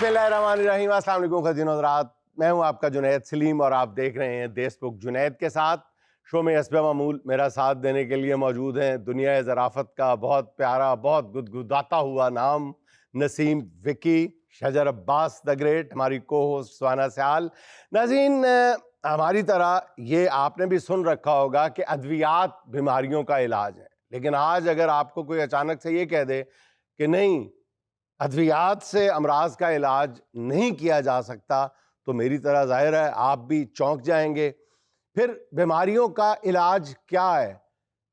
बिस्मिल्लाहिर्रहमानिर्रहीम, अस्सलाम वालेकुम ख़ज़ीन हज़रात। मैं हूं आपका जुनैद सलीम और आप देख रहे हैं देशबुक जुनैद के साथ। शो में हस्ब मामूल मेरा साथ देने के लिए मौजूद हैं दुनिया ज़राफ़त का बहुत प्यारा, बहुत गुदगुदाता हुआ नाम नसीम विकी, शजर अब्बास द ग्रेट, हमारी को होस्ट सुहाना सयाल। नाज़रीन, हमारी तरह ये आपने भी सुन रखा होगा कि अद्वियात बीमारियों का इलाज है, लेकिन आज अगर आपको कोई अचानक से ये कह दे कि नहीं, अद्वियात से अमराज का इलाज नहीं किया जा सकता, तो मेरी तरह जाहिर है आप भी चौंक जाएंगे। फिर बीमारियों का इलाज क्या है,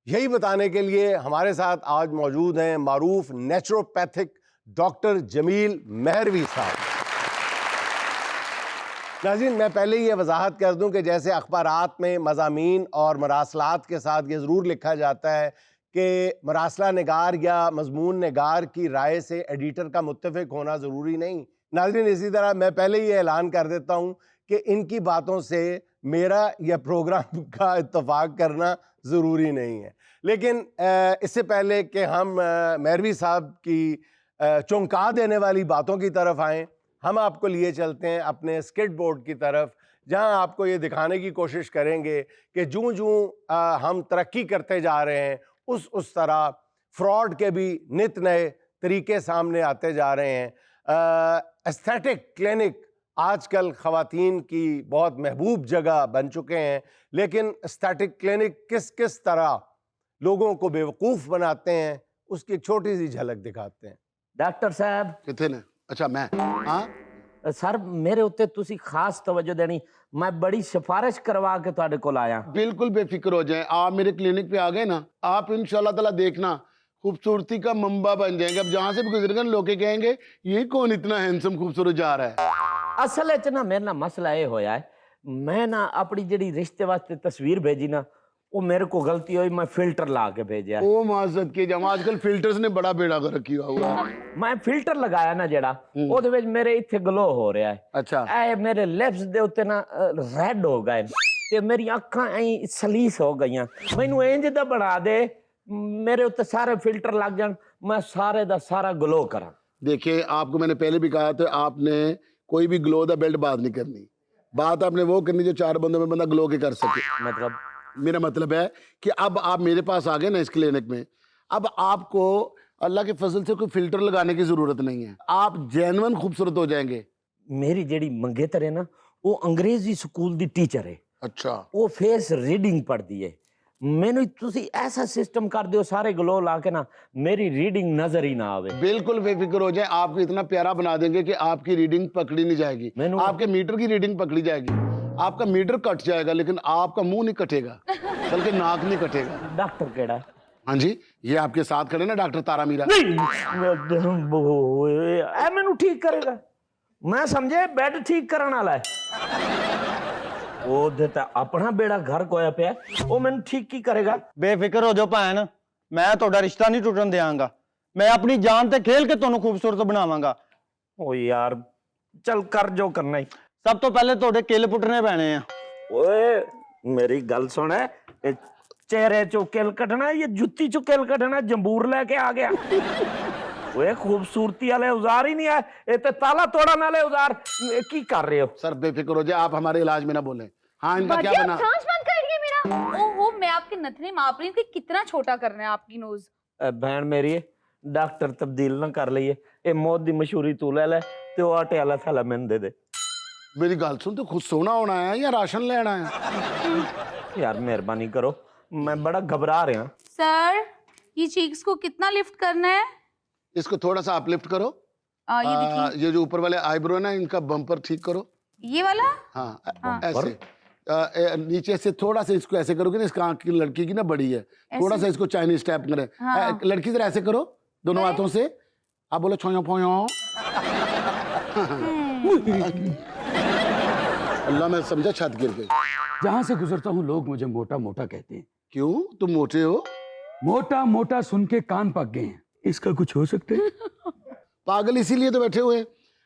यही बताने के लिए हमारे साथ आज मौजूद हैं मारूफ नेचुरोपैथिक डॉक्टर जमील मेहरवी साहब। नाज़रीन, मैं पहले ही ये वजाहत कर दूं कि जैसे अखबारात में मज़ामीन और मरासलात के साथ ये ज़रूर लिखा जाता है कि मरासला निगार या मजमून निगार की राय से एडिटर का मुत्तफ़िक होना ज़रूरी नहीं। नाज़रीन, इसी तरह मैं पहले ही ऐलान कर देता हूँ कि इनकी बातों से मेरा या प्रोग्राम का इत्तफाक करना ज़रूरी नहीं है। लेकिन इससे पहले कि हम मेहरवी साहब की चौंका देने वाली बातों की तरफ आएँ, हम आपको लिए चलते हैं अपने स्केट बोर्ड की तरफ, जहां आपको ये दिखाने की कोशिश करेंगे कि जूं जूं हम तरक्की करते जा रहे हैं उस तरह फ्रॉड के भी नित नए तरीके सामने आते जा रहे हैं। एस्थेटिक क्लिनिक आजकल ख़वातीन की बहुत महबूब जगह बन चुके हैं, लेकिन एस्थेटिक क्लिनिक किस किस तरह लोगों को बेवकूफ़ बनाते हैं उसकी एक छोटी सी झलक दिखाते हैं। डॉक्टर साहब कितने ने? अच्छा मैं हाँ सर मेरे उत्ते तुसी खास तवज्जो देनी, मैं बड़ी सिफारिश करवा के तुहाडे कोल आया। बिल्कुल बेफिक्र हो जाएं, आप मेरे क्लिनिक पे आ गए ना, आप इंशाल्लाह ताला देखना खूबसूरती का मंबा बन जाएंगे। अब जहां से भी गुजरेंगे लोग कहेंगे ये कौन इतना हैंडसम खूबसूरत जा रहा है। असल च ना मेरा ना मसला ये होया है, मैं ना अपनी जड़ी रिश्ते वास्ते तस्वीर भेजी ना, वो मेरे को गलती हुई, मैं फिल्टर ला के भेजा। ओ माजत के जमा आजकल फिल्टर्स ने बड़ा बेड़ा कर रखा हुआ। मैं फिल्टर लगाया ना जड़ा, ओदे विच मेरे इत्थे ग्लो हो रहा है। अच्छा ए मेरे लिप्स दे उत्ते ना रेड हो गए ते मेरी अखां ऐ सलीस हो गईयां। मैनू इंज दा बना दे, मेरे उत्ते सारे फिल्टर लग जान, मैं सारे दा सारा ग्लो करा। देखिए, आपको मैंने पहले भी कहा था, आपने कोई भी ग्लो द बेल्ट बात नहीं करनी, बात आपने वो करनी जो चार बंदों में बंदा ग्लो के कर सके। मतलब मेरा मतलब है कि अब आप मेरे पास आ गए ना इस क्लिनिक में, अब आपको अल्लाह के फजल से कोई फिल्टर लगाने की जरूरत नहीं है, आप जेन्युइन खूबसूरत हो जाएंगे। मेरी जेड़ी मंगेतर है ना, वो अंग्रेजी स्कूल दी टीचर है। अच्छा वो फेस रीडिंग पढ़ती है। मैनू तुसी ऐसा सिस्टम कर दियो, सारे ग्लो ला के ना मेरी रीडिंग नजर ही ना आवे। बिल्कुल बेफिक्र हो जाए, आपको इतना प्यारा बना देंगे कि आपकी रीडिंग पकड़ी नहीं जाएगी, आपके मीटर की रीडिंग पकड़ी जाएगी। आपका मीटर कट जाएगा लेकिन आपका मुंह नहीं कटेगा, बल्कि नाक नहीं कटेगा। डॉक्टर केड़ा है? हाँ जी, ये आपके साथ खड़े ना डॉक्टर तारा मीरा। मैनू ठीक करेगा? मैं समझे बेड ठीक करने वाला है। वो देता अपना बेड़ा घर कोया पे, वो मैनू ठीक की करेगा? बेफिक्र हो जाओ भैन, मैं ਤੁਹਾਡਾ रिश्ता नहीं टूटन देंगा, मैं अपनी जान ते खेल के ਤੁਹਾਨੂੰ खूबसूरत बनावांगा। ओ यार चल कर जो करना ही। सब तो पहले ਤੁਹਾਡੇ किल पुटने पैने हैं। ओए मेरी गल सुन, चेहरे चो किल कटना ये जुत्ती चो किल कटना, जंबूर लेके आ गया। ओए खूबसूरती वाले औजार ही नहीं आए, ये तो ताला तोड़न वाले औजार की कर रहे हो? सर बेफिक्र हो जाए, आप हमारे इलाज में ना बोले। हाँ, इनका क्या बना? सांस बंद कर दिया मेरा। ओहो, मैं आपके नथने माप रही थी, कितना छोटा करना है आपकी नोज। बहन मेरी डॉक्टर तब्दील ना कर लिए, ये मौत दी मशहूरी तू ले ले ते वो आटे वाला थैला मैंने दे दे। मेरी गल सुन, तो खुद सोना होना है या राशन लेना है? यार मेहरबानी करो, मैं बड़ा घबरा रहा। सर ये चीक्स को कितना लिफ्ट करना है? इसको थोड़ा सा अपलिफ्ट करो। ये देखिए, ये जो ऊपर वाले आईब्रो है ना, इनका बम्पर ठीक करो। ये वाला। हाँ, ऐसे नीचे से थोड़ा सा इसको ऐसे करोगे ना, इसका आंख की लड़की की ना बड़ी है, थोड़ा सा इसको चाइनीज टाइप करें। हाँ। लड़की जरा ऐसे करो दोनों हाथों से, आप बोलो छोयो फोयो। अल्लाह मैं समझा छत गिर गई। जहां से गुजरता हूँ लोग मुझे मोटा मोटा कहते हैं। क्यों, तुम मोटे हो? मोटा मोटा सुन के कान पक गए हैं, इसका कुछ हो सकता है? पागल इसीलिए तो बैठे हुए हैं।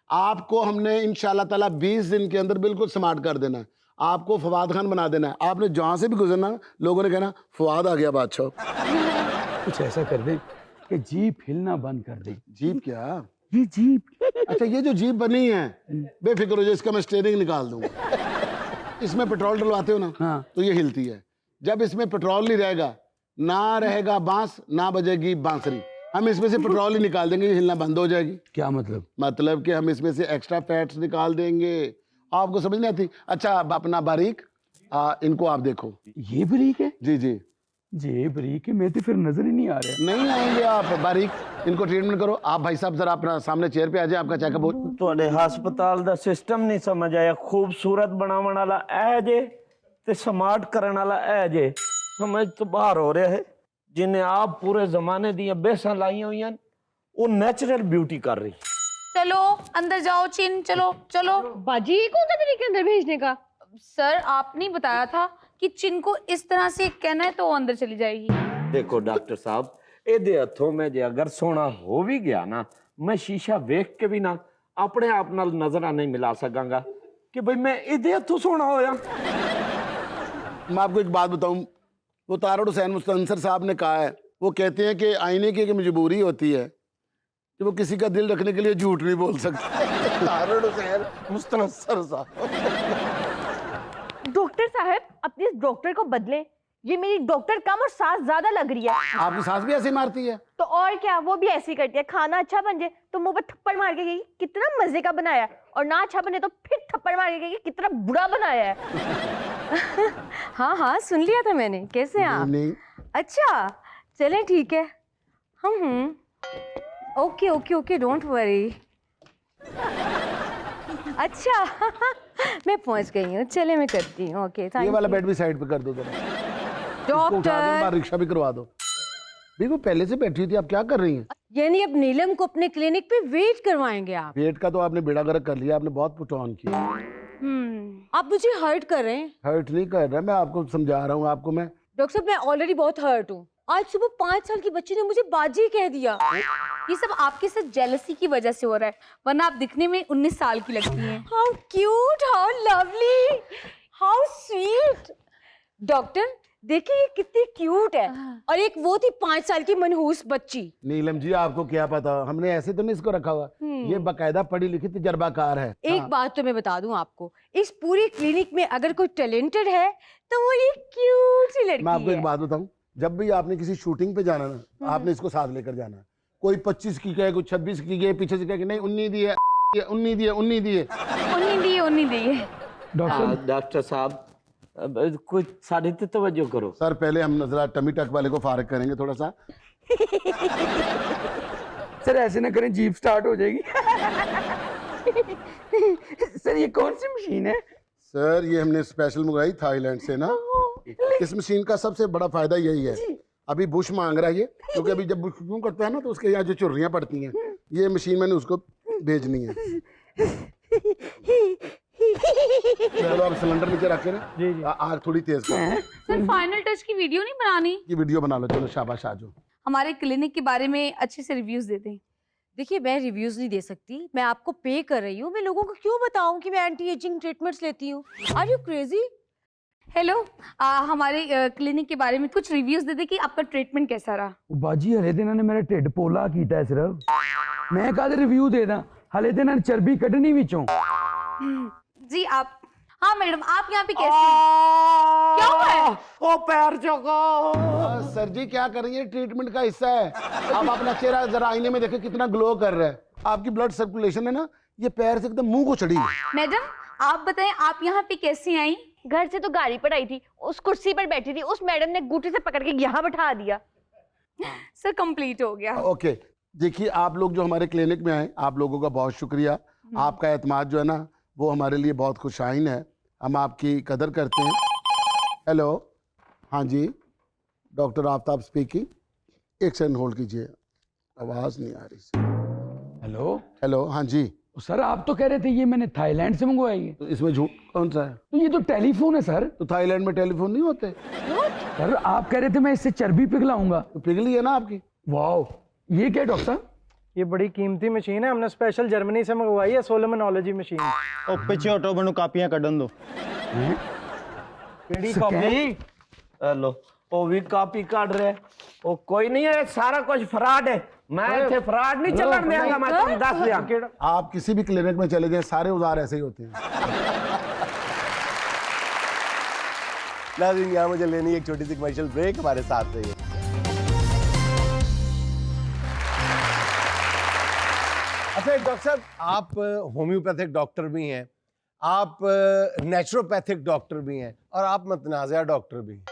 आपको हमने इंशाल्लाह ताला 20 दिन के अंदर बिल्कुल स्मार्ट कर देना है, आपको फवाद खान बना देना है। आपने जहां से भी गुजरना, लोगों ने कहना फवाद आ गया बादशाह। कुछ ऐसा कर दे कि जीप हिलना बंद कर दे। जीप क्या? ये जीप अच्छा ये जो जीप बनी है, बेफिक्र हो जाओ, इसका मैं स्टीयरिंग निकाल दूंगा। इसमें पेट्रोल डलवाते हो ना, हाँ। तो ये हिलती है। जब इसमें पेट्रोल नहीं रहेगा, ना रहेगा बांस, ना बजेगी बांसुरी, हम इसमें से पेट्रोल ही निकाल देंगे, ये हिलना बंद हो जाएगी। क्या मतलब? मतलब कि हम इसमें से एक्स्ट्रा फैट्स निकाल देंगे। आपको समझ नहीं आती? अच्छा अब अपना बारीक, इनको आप देखो। ये बरीक है? जी जी, ये बरीक है, मैं तो फिर नजर ही नहीं आ रहा। नहीं आएंगे आप बारीक, इनको ट्रीटमेंट करो। आप भाई साहब जरा अपना सामने चेयर पे आ जाए, आपका चेकअप हो। ਤੁਹਾਡੇ ਹਸਪਤਾਲ ਦਾ ਸਿਸਟਮ ਨਹੀਂ ਸਮਝ ਆਇਆ। ਖੂਬਸੂਰਤ ਬਣਾਉਣ ਵਾਲਾ ਇਹ ਜੇ ਤੇ ਸਮਾਰਟ ਕਰਨ ਵਾਲਾ ਇਹ ਜੇ, ਸਮਝ ਤੋਂ ਬਾਹਰ ਹੋ ਰਿਹਾ ਹੈ। ਜਿਨੇ ਆਪ ਪੂਰੇ ਜ਼ਮਾਨੇ ਦੀਆਂ ਬੇਸਾਂ ਲਾਈਆਂ ਹੋਈਆਂ ਨੇ, ਉਹ ਨੈਚੁਰਲ ਬਿਊਟੀ ਕਰ ਰਹੀ। चलो अंदर जाओ चिन, चलो चलो। बाजी ये कौन सा तरीका अंदर भेजने का? सर आपने बताया था कि चिन को इस तरह से कहना है तो वो अंदर चली जाएगी। ਦੇਖੋ ਡਾਕਟਰ ਸਾਹਿਬ, ਇਹਦੇ ਹੱਥੋਂ ਮੈਂ ਜੇ ਅਗਰ ਸੋਹਣਾ ਹੋ ਵੀ ਗਿਆ ਨਾ, ਮੈਂ ਸ਼ੀਸ਼ਾ ਵੇਖ ਕੇ ਵੀ ਨਾ ਆਪਣੇ ਆਪ ਨਾਲ ਨਜ਼ਰਾਂ ਨਹੀਂ ਮਿਲਾ ਸਕਾਂਗਾ ਕਿ ਭਈ ਮੈਂ ਇਹਦੇ ਹੱਥੋਂ ਸੋਹਣਾ ਹੋਇਆ। मैं आपको एक बात बताऊं, वो तारड़ हुसैन मुस्तनसर साहब ने कहा है, वो कहते हैं कि आईने की एक मजबूरी होती है कि वो किसी का दिल रखने के लिए झूठ नहीं बोल सकता। तारड़ हुसैन मुस्तनसर साहब। डॉक्टर साहब अपने इस डॉक्टर को बदले, ये मेरी डॉक्टर कम और सांस ज्यादा लग रही है। आपकी सास भी ऐसे मारती है? तो और क्या, वो भी ऐसे ही करती है। खाना अच्छा बन जाए तो मुंह पर थप्पड़ मार के गई कितना मजे का बनाया है, और ना अच्छा बने तो फिर थप्पड़ मार के गई कितना बुरा बनाया है। हाँ हाँ सुन लिया था मैंने। कैसे हैं आप? नहीं, अच्छा चलें ठीक है। Okay okay okay don't worry. अच्छा मैं पहुंच गई हूँ, चले मैं करती हूँ। ओके ये वाला बेड भी साइड पे कर दो जरा, इसको उठा दो, बाहर रिक्शा भी करवा दो। भी वो पहले से बैठी हुई थी, आप क्या कर रही हैं? यानी अब नीलम को अपने क्लिनिक पे वेट करवाएंगे आप? वेट का तो आपने बेड़ा गर्क कर लिया, आपने बहुत पुट ऑन किया। आप मुझे हर्ट कर रहे हैं। हर्ट नहीं कर रहा, मैं आपको समझा रहा हूँ। आपको मैं डॉक्टर साहब मैं ऑलरेडी बहुत हर्ट हूँ। आज सुबह 5 साल की बच्ची ने मुझे बाजी कह दिया। ये सब आपके साथ जेलसी की वजह से हो रहा है, वरना आप दिखने में 19 साल की लगती हैं। How cute, how lovely, how sweet. Doctor देखिए ये कितनी क्यूट है, और एक वो थी 5 साल की मनहूस बच्ची। नीलम जी आपको क्या पता, हमने ऐसे तो नहीं इसको रखा हुआ। ये बाकायदा पढ़ी लिखी तजर्बाकार है। एक बात तो मैं बता दूं आपको, इस पूरी क्लिनिक में अगर कोई टैलेंटेड है तो वो ये क्यूट सी लड़की मैं आपको है। एक बात बताऊं, जब भी आपने किसी शूटिंग पे जाना ना, आपने इसको साथ लेकर जाना। कोई 25 की कहे, कोई 26 की कहे, पीछे से कहे कि नहीं 19 दी है, 19 दी है, 19 दी है। 19 दी है। डॉक्टर डॉक्टर साहब कुछ साढ़े ते तवज्जो करो। सर पहले हम नजरा टमी टक वाले को फारिग करेंगे थोड़ा सा। सर ऐसे ना करें, जीप स्टार्ट हो जाएगी। सर ये कौन सी मशीन है? सर ये हमने स्पेशल मंगाई थाईलैंड से ना। इस मशीन का सबसे बड़ा फायदा यही है, अभी बुश मांग रहा है ये, क्योंकि अभी जब बुश यूं करता है ना तो उसके यहाँ जो चुर्रियां पड़ती हैं, ये मशीन मैंने उसको भेजनी है। चलो आप सिलेंडर नीचे रखे ना, आग थोड़ी तेज करो। सर फाइनल टच की वीडियो नहीं बनानी? की वीडियो बना लो, चलो शाबाश आ जाओ। हमारे क्लिनिक के बारे में अच्छे से रिव्यूज देते हैं। देखिए मैं रिव्यूज नहीं दे सकती, मैं आपको पे कर रही हूँ। मैं लोगों को क्यों बताऊं कि मैं एंटी एजिंग ट्रीटमेंट्स लेती हूँ? Are you crazy? हेलो, हमारे क्लिनिक के बारे में कुछ रिव्यूज दे दे कि आपका ट्रीटमेंट कैसा रहा। बाजी हले दिन ने मेरा ढिड पोला किया है सिर्फ, मैं कादे रिव्यू दे दा? हले दिन चर्बी कटनी विचों। जी आप, हाँ मैडम आप यहाँ पे कैसे हैं? क्या हुआ है? ओ पैर चौको। सर जी क्या कर रही है, ट्रीटमेंट का हिस्सा है। आप अपना चेहरा जरा आईने में देखें कितना ग्लो कर रहा है। आपकी ब्लड सर्कुलेशन है ना, ये पैर से एकदम मुंह को चढ़ी है। मैडम आप बताएं आप यहाँ पे कैसे आई? घर से तो गाड़ी पर आई थी, उस कुर्सी पर बैठी थी, उस मैडम ने गुटी से पकड़ के यहाँ बैठा दिया। सर कंप्लीट हो गया। ओके देखिए, आप लोग जो हमारे क्लिनिक में आए, आप लोगों का बहुत शुक्रिया। आपका एतमाद जो है ना वो हमारे लिए बहुत खुशाइन है, हम आपकी कदर करते हैं। हेलो, हाँ जी डॉक्टर आफ्ताब स्पीकिंग। एक सेकंड होल्ड कीजिए, आवाज़ नहीं आ रही। हेलो हेलो, हाँ जी सर, आप तो कह रहे थे ये मैंने थाईलैंड से मंगवाई है। तो इसमें झूठ कौन सा है? तो ये तो टेलीफोन है सर। तो थाईलैंड में टेलीफोन नहीं होते? सर आप कह रहे थे मैं इससे चर्बी पिघलाऊंगा। तो पिघली है ना आपकी। वाह, ये क्या डॉक्टर साहब? ये बड़ी कीमती मशीन है, हमने स्पेशल जर्मनी से मंगवाई है, सोलोमोनोलॉजी मशीन। ओ पिछे ऑटो बनू कापियां कढन दो। केड़ी कॉपी? हेलो, ओ भी कापी काट रहे। ओ कोई नहीं है, सारा कुछ फ्रॉड है। मैं इतने फ्रॉड नहीं चलन देंगा, मैं तुम दस दिया। आप किसी भी क्लिनिक में चले जाएं, सारे औजार ऐसे ही होते हैं। नाज़रीन, यहाँ मुझे लेनी एक छोटी सी कमर्शियल ब्रेक, हमारे साथ रहिए। अच्छा डॉक्टर साहब, आप होम्योपैथिक डॉक्टर भी हैं, आप नेचुरोपैथिक डॉक्टर भी हैं, और आप मतनाज़िया डॉक्टर भी हैं।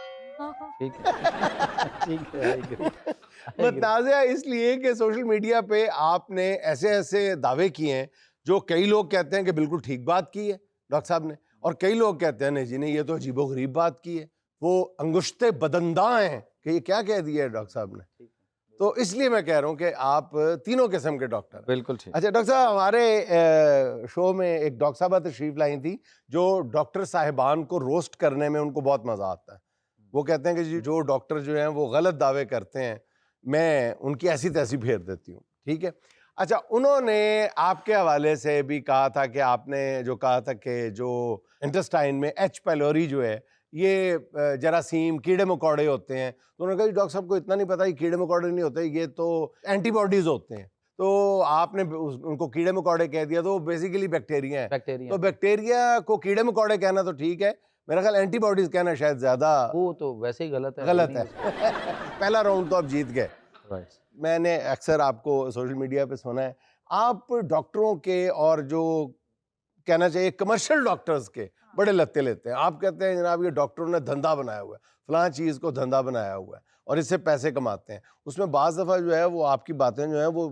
ठीक है ठीक है। मतनाज़िया इसलिए कि सोशल मीडिया पे आपने ऐसे ऐसे दावे किए हैं जो कई लोग कहते हैं कि बिल्कुल ठीक बात की है डॉक्टर साहब ने, और कई लोग कहते हैं नहीं जी नहीं, ये तो अजीबोगरीब बात की है। वो अंगुश्ते बदंदा हैं कि ये क्या कह दिया है डॉक्टर साहब ने। तो इसलिए मैं कह रहा हूँ कि आप तीनों किस्म के डॉक्टर हैं। बिल्कुल ठीक। अच्छा डॉक्टर साहब, हमारे शो में एक डॉक्टर साहबा तशरीफ लाई थी जो डॉक्टर साहिबान को रोस्ट करने में उनको बहुत मजा आता है। वो कहते हैं कि जी जो डॉक्टर जो हैं वो गलत दावे करते हैं, मैं उनकी ऐसी तैसी फेर देती हूँ, ठीक है। अच्छा, उन्होंने आपके हवाले से भी कहा था कि आपने जो कहा था कि जो इंटेस्टाइन में एच पाइलोरी जो है ये जरासीम कीड़े मकोड़े होते हैं, तो उन्होंने कहा जी डॉक्टर साहब को इतना नहीं पता, ये कीड़े मकोड़े नहीं होते, ये तो एंटीबॉडीज होते हैं। तो आपने उनको कीड़े मकोड़े कह दिया, तो वो बेसिकली बैक्टीरिया है। तो बैक्टीरिया को कीड़े मकोड़े कहना तो ठीक है, मेरा ख्याल एंटीबॉडीज कहना शायद ज्यादा वो तो वैसे ही गलत है। गलत है। पहला राउंड तो आप जीत गए। मैंने अक्सर आपको सोशल मीडिया पे सुना है, आप डॉक्टरों के और जो कहना चाहिए कमर्शियल डॉक्टर्स के बड़े लत्ते लेते हैं। आप कहते हैं जनाब ये डॉक्टरों ने धंधा बनाया हुआ है, फलां चीज़ को धंधा बनाया हुआ है और इससे पैसे कमाते हैं। उसमें बाज़ दफ़ा जो है वो आपकी बातें जो हैं वो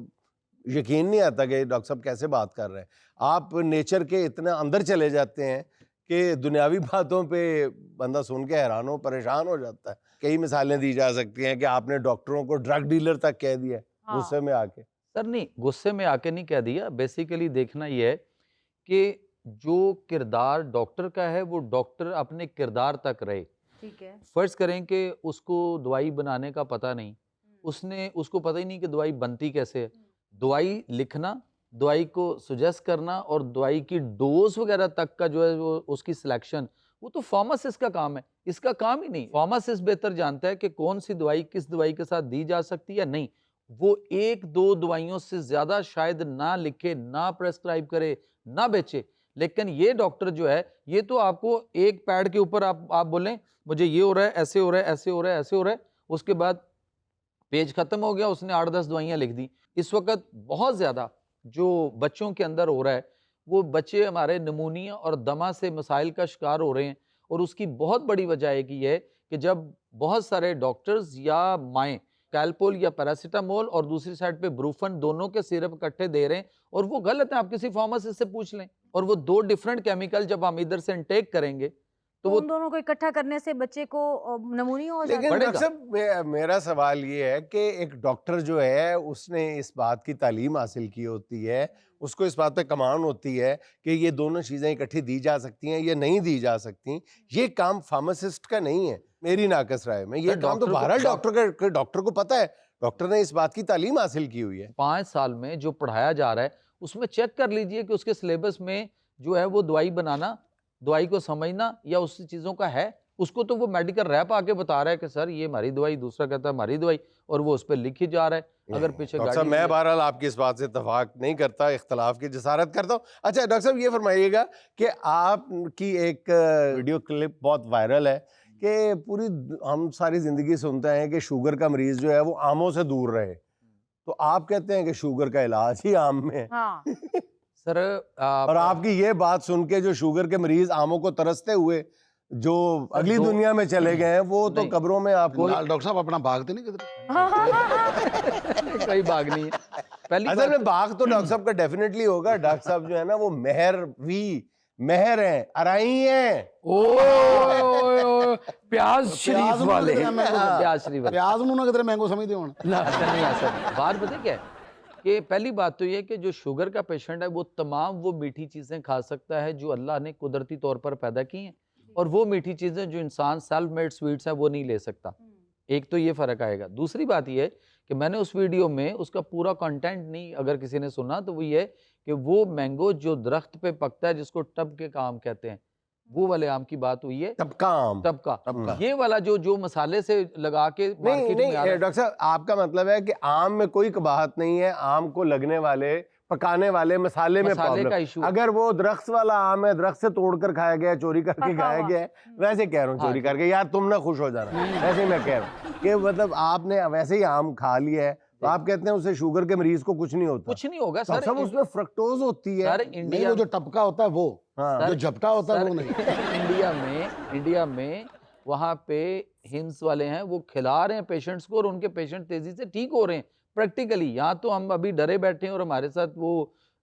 यकीन नहीं आता कि डॉक्टर साहब कैसे बात कर रहे हैं। आप नेचर के इतना अंदर चले जाते हैं कि दुनियावी बातों पे बंदा सुन के हैरान हो परेशान हो जाता है। कई मिसालें दी जा सकती हैं कि आपने डॉक्टरों को ड्रग डीलर तक कह दिया गुस्से में आके। सर नहीं, गुस्से में आके नहीं कह दिया। बेसिकली देखना ये है कि जो किरदार डॉक्टर का है वो डॉक्टर अपने किरदार तक रहे। ठीक है। फर्ज करें कि उसको दवाई बनाने का पता नहीं, उसको पता ही नहीं कि दवाई बनती कैसे है। दवाई लिखना, दवाई को सुजेस्ट करना और दवाई की डोज वगैरह तक का जो है वो उसकी सिलेक्शन, वो तो फार्मासिस्ट का काम है, इसका काम ही नहीं। फार्मासिस्ट बेहतर जानता है कि कौन सी दवाई किस दवाई के साथ दी जा सकती है या नहीं। वो एक दो दवाइयों से ज़्यादा शायद ना लिखे, ना प्रेस्क्राइब करे, ना बेचे। लेकिन ये डॉक्टर जो है ये तो आपको एक पैड के ऊपर आप बोलें मुझे ये हो रहा है, ऐसे हो रहा है, ऐसे हो रहा है, ऐसे हो रहा है, उसके बाद पेज खत्म हो गया, उसने 8-10 दवाइयाँ लिख दी। इस वक्त बहुत ज़्यादा जो बच्चों के अंदर हो रहा है, वो बच्चे हमारे निमोनिया और दमा से मसाइल का शिकार हो रहे हैं। और उसकी बहुत बड़ी वजह एक ही है कि जब बहुत सारे डॉक्टर्स या माएँ कैल्पोल या पैरासीटामोल और दूसरी साइड पे ब्रूफन दोनों के सिरप इकट्ठे दे रहे हैं, और वो गलत है। आप किसी फार्मासिस्ट से पूछ लें। और वो दो डिफरेंट केमिकल जब हम इधर से इनटेक करेंगे तो वो उन दोनों को इकट्ठा करने से बच्चे को नमूनिया हो जाता लेकिन है। डॉक्टर साहब मेरा सवाल ये है कि एक डॉक्टर जो है उसने इस बात की तालीम हासिल की होती है, उसको इस बात पे कमान होती है कि ये दोनों चीज़ें इकट्ठी दी जा सकती हैं या नहीं दी जा सकती। ये काम फार्मासिस्ट का नहीं है मेरी नाकस राय में। ये काम तो बहरहाल डॉक्टर को पता है, डॉक्टर ने इस बात की तालीम हासिल की हुई है। 5 साल में जो पढ़ाया जा रहा है उसमें चेक कर लीजिए कि उसके सिलेबस में जो है वो दवाई बनाना, दवाई को समझना या उस चीज़ों का है। उसको तो वो मेडिकल रैप आके बता रहा है कि सर ये हमारी दवाई, दूसरा कहता है हमारी दवाई, और वो उस पर लिखी जा रहा है। अगर पीछे डॉक्टर साहब मैं बहरहाल आपकी इस बात से इत्तेफाक नहीं करता, इख्तलाफ की जसारत करता हूँ। अच्छा डॉक्टर साहब ये फरमाइएगा कि आपकी एक वीडियो क्लिप बहुत वायरल है कि पूरी हम सारी ज़िंदगी सुनते हैं कि शुगर का मरीज़ जो है वो आमों से दूर रहे, तो आप कहते हैं कि शुगर का इलाज ही आम में है। हाँ। सर और आपकी ये बात सुन के जो शुगर के मरीज आमों को तरसते हुए जो अगली दुनिया में चले गए हैं वो तो कब्रों में आपको। डॉक्टर साहब अपना भागते नहीं किधर? कोई भाग नहीं है। पहली असल में भाग तो डॉक्टर साहब का डेफिनेटली होगा। डॉक्टर साहब जो है ना वो मेहर हैं, अराई हैं। प्याज शरीफ वाले प्याज शरीफ वाले प्याज ਨੂੰ ਨਾ ਕਿਧਰੇ ਮੈਂਗੋ ਸਮਝਦੇ ਹੋਣ। नहीं आ सकता। बात पता क्या है कि पहली बात तो ये है कि जो शुगर का पेशेंट है वो तमाम वो मीठी चीज़ें खा सकता है जो अल्लाह ने कुदरती तौर पर पैदा की हैं, और वो मीठी चीज़ें जो इंसान सेल्फ मेड स्वीट्स हैं वो नहीं ले सकता। एक तो ये फ़र्क आएगा। दूसरी बात ये है कि मैंने उस वीडियो में उसका पूरा कंटेंट नहीं अगर किसी ने सुना तो वो ये है कि वो मैंगो जो दरख्त पे पकता है जिसको टब के काम कहते हैं, वो वाले आम की बात हुई है। टपका आम। टपका ये वाला जो मसाले से लगा के नहीं मार्केट में आ रहा नहीं है। डॉक्टर साहब, आपका मतलब है कि आम में कोई कबाहत नहीं है, आम को लगने वाले पकाने वाले मसाले में मसाले का प्रॉब्लम। इशू। अगर वो दरख्त वाला आम है, दरख्त से तोड़कर खाया गया, चोरी करके पका खाया हुआ। गया है, वैसे कह रहा हूँ हाँ चोरी जी। करके, यार तुम ना खुश हो जाना, वैसे ही मैं कह रहा हूँ कि मतलब आपने वैसे ही आम खा लिया है तो आप कहते हैं उससे शुगर के मरीज को कुछ नहीं होता। कुछ नहीं होगा डॉक्टर सर। साहब उसमें फ्रक्टोज होती है। सर नहीं, इंडिया वो जो टपका होता है वो, हाँ। जो झपटा होता है वो नहीं। इंडिया में वहाँ पे हिम्स वाले हैं, वो खिला रहे हैं पेशेंट्स को और उनके पेशेंट तेजी से ठीक हो रहे हैं प्रैक्टिकली। यहाँ तो हम अभी डरे बैठे हैं और हमारे साथ वो